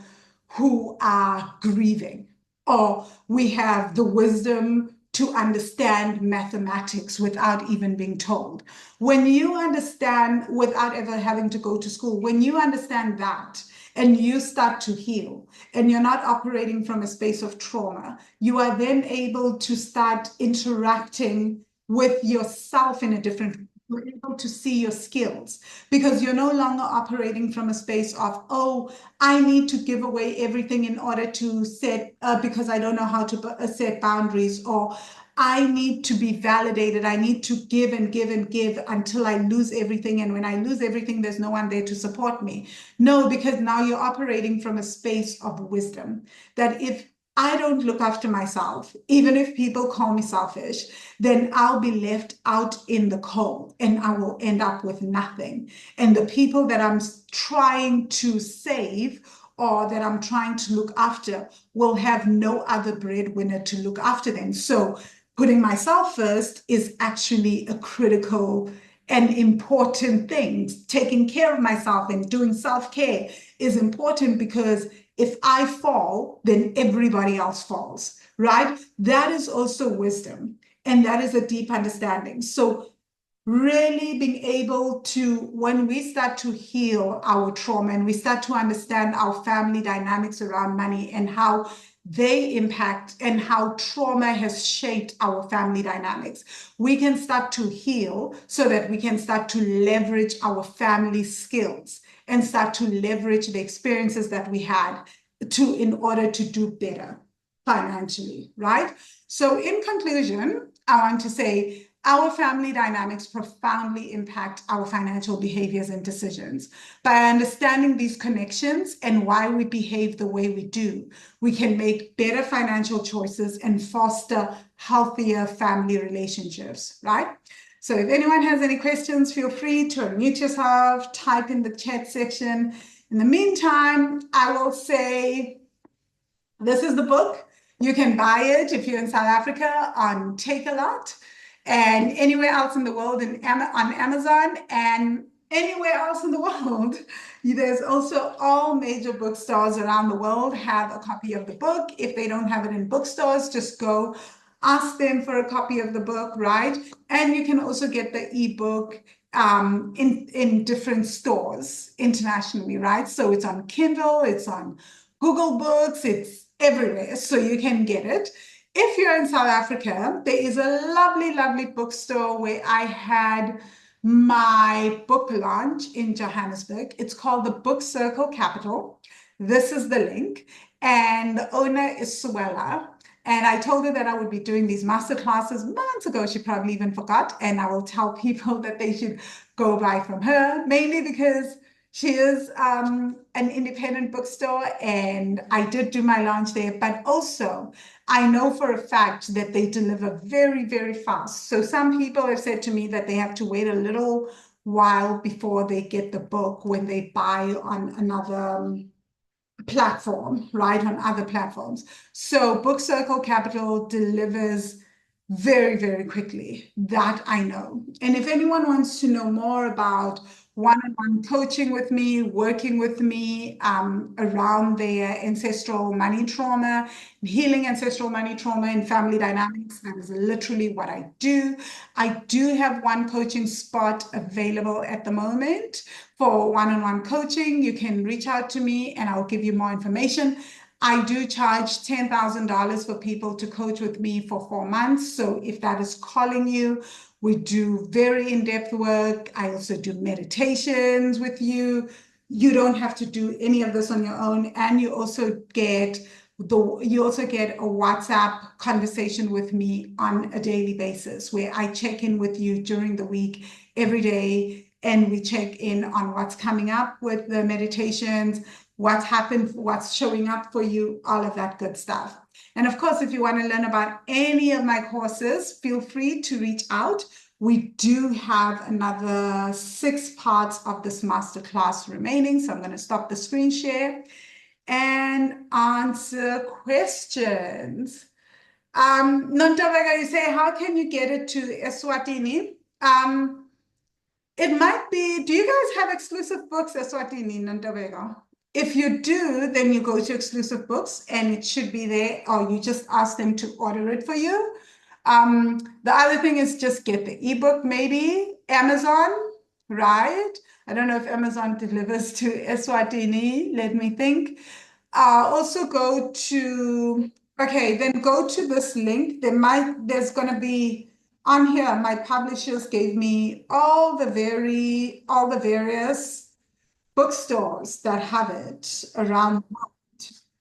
who are grieving, or we have the wisdom to understand mathematics without even being told. When you understand without ever having to go to school, when you understand that, and you start to heal, and you're not operating from a space of trauma, you are then able to start interacting with yourself in a different way. You're able to see your skills because you're no longer operating from a space of, oh, I need to give away everything in order to set, because I don't know how to set boundaries, or I need to be validated. I need to give and give and give until I lose everything. And when I lose everything, there's no one there to support me. No, because now you're operating from a space of wisdom that if I don't look after myself, even if people call me selfish, then I'll be left out in the cold and I will end up with nothing. And the people that I'm trying to save or that I'm trying to look after will have no other breadwinner to look after them. So putting myself first is actually a critical and important thing. Taking care of myself and doing self-care is important because if I fall, then everybody else falls, right? That is also wisdom. And that is a deep understanding. So really being able to, when we start to heal our trauma and we start to understand our family dynamics around money and how they impact and how trauma has shaped our family dynamics, we can start to heal so that we can start to leverage our family skills and start to leverage the experiences that we had in order to do better financially, right? So in conclusion, I want to say our family dynamics profoundly impact our financial behaviors and decisions. By understanding these connections and why we behave the way we do, we can make better financial choices and foster healthier family relationships, right? So if anyone has any questions, feel free to unmute yourself, type in the chat section. In the meantime, I will say, this is the book. You can buy it if you're in South Africa on Take-A-Lot and anywhere else in the world on Amazon and anywhere else in the world. There's also all major bookstores around the world have a copy of the book. If they don't have it in bookstores, just go ask them for a copy of the book, right? And you can also get the ebook in different stores internationally, right? So it's on Kindle, it's on Google Books, it's everywhere, so you can get it. If you're in South Africa, there is a lovely, lovely bookstore where I had my book launch in Johannesburg. It's called the Book Circle Capital. This is the link, and the owner is Suella. And I told her that I would be doing these masterclasses months ago. She probably even forgot. And I will tell people that they should go buy from her, mainly because she is an independent bookstore, and I did do my launch there, but also I know for a fact that they deliver very, very fast. So some people have said to me that they have to wait a little while before they get the book when they buy on another platform, right, on other platforms. So Book Circle Capital delivers very, very quickly. That I know. And if anyone wants to know more about one-on-one coaching with me, working with me around their ancestral money trauma, healing ancestral money trauma and family dynamics, that is literally what I do. I do have one coaching spot available at the moment for one-on-one coaching. You can reach out to me and I'll give you more information. I do charge $10,000 for people to coach with me for 4 months. So if that is calling you, we do very in-depth work. I also do meditations with you. You don't have to do any of this on your own. And you also get a WhatsApp conversation with me on a daily basis where I check in with you during the week, every day, and we check in on what's coming up with the meditations, what's happened, what's showing up for you, all of that good stuff. And of course, if you want to learn about any of my courses, feel free to reach out. We do have another 6 parts of this masterclass remaining, so I'm going to stop the screen share and answer questions. Nontabeka, you say, how can you get it to Eswatini? It might be, do you guys have exclusive books, Eswatini, Nontabeka? If you do, then you go to exclusive books and it should be there, or you just ask them to order it for you. The other thing is just get the ebook, maybe Amazon. right? I don't know if Amazon delivers to Eswatini. Let me think. Also go to, okay, then go to this link. There's going to be on here, my publishers gave me all the various bookstores that have it around.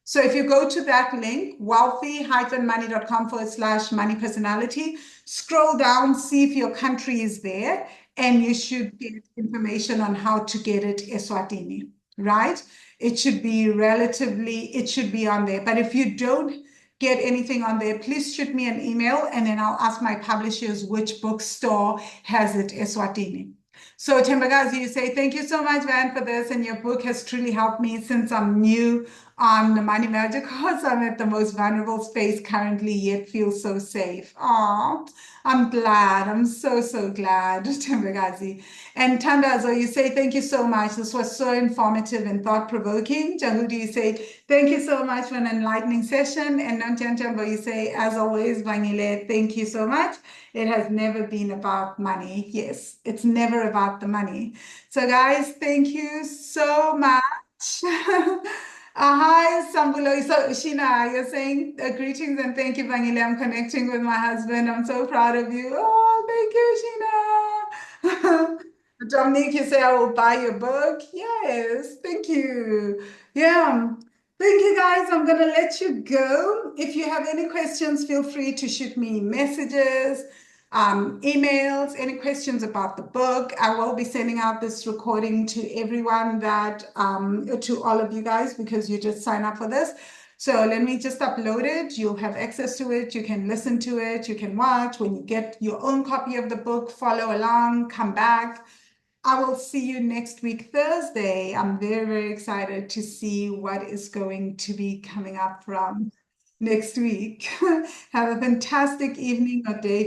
So if you go to that link, wealthy-money.com/money personality, scroll down, see if your country is there, and you should get information on how to get it Eswatini, right? It should be on there. But if you don't get anything on there, please shoot me an email and then I'll ask my publishers which bookstore has it Eswatini. So Tembagazi, you say, thank you so much, Van, for this. And your book has truly helped me since I'm new on the Money Magic course. I'm at the most vulnerable space currently, yet feel so safe. Oh, I'm glad. I'm so, so glad, Tembagazi. And Tandazo, you say, thank you so much. This was so informative and thought-provoking. Jahudi, you say, thank you so much for an enlightening session. And Namchanchamba, you say, as always, Vangile, thank you so much. It has never been about money. Yes, it's never about the money. So, guys, thank you so much. Hi, Sambulo. So, Sheena, you're saying greetings and thank you, Vangile. I'm connecting with my husband. I'm so proud of you. Oh, thank you, Sheena. Dominique, you say I will buy your book. Yes, thank you. Yeah. Thank you, guys. I'm going to let you go. If you have any questions, feel free to shoot me messages, emails, any questions about the book. I will be sending out this recording to everyone to all of you guys, because you just sign up for this. So let me just upload it. You'll have access to it. You can listen to it. You can watch. When you get your own copy of the book, follow along, come back. I will see you next week, Thursday. I'm very, very excited to see what is going to be coming up from next week. Have a fantastic evening or day.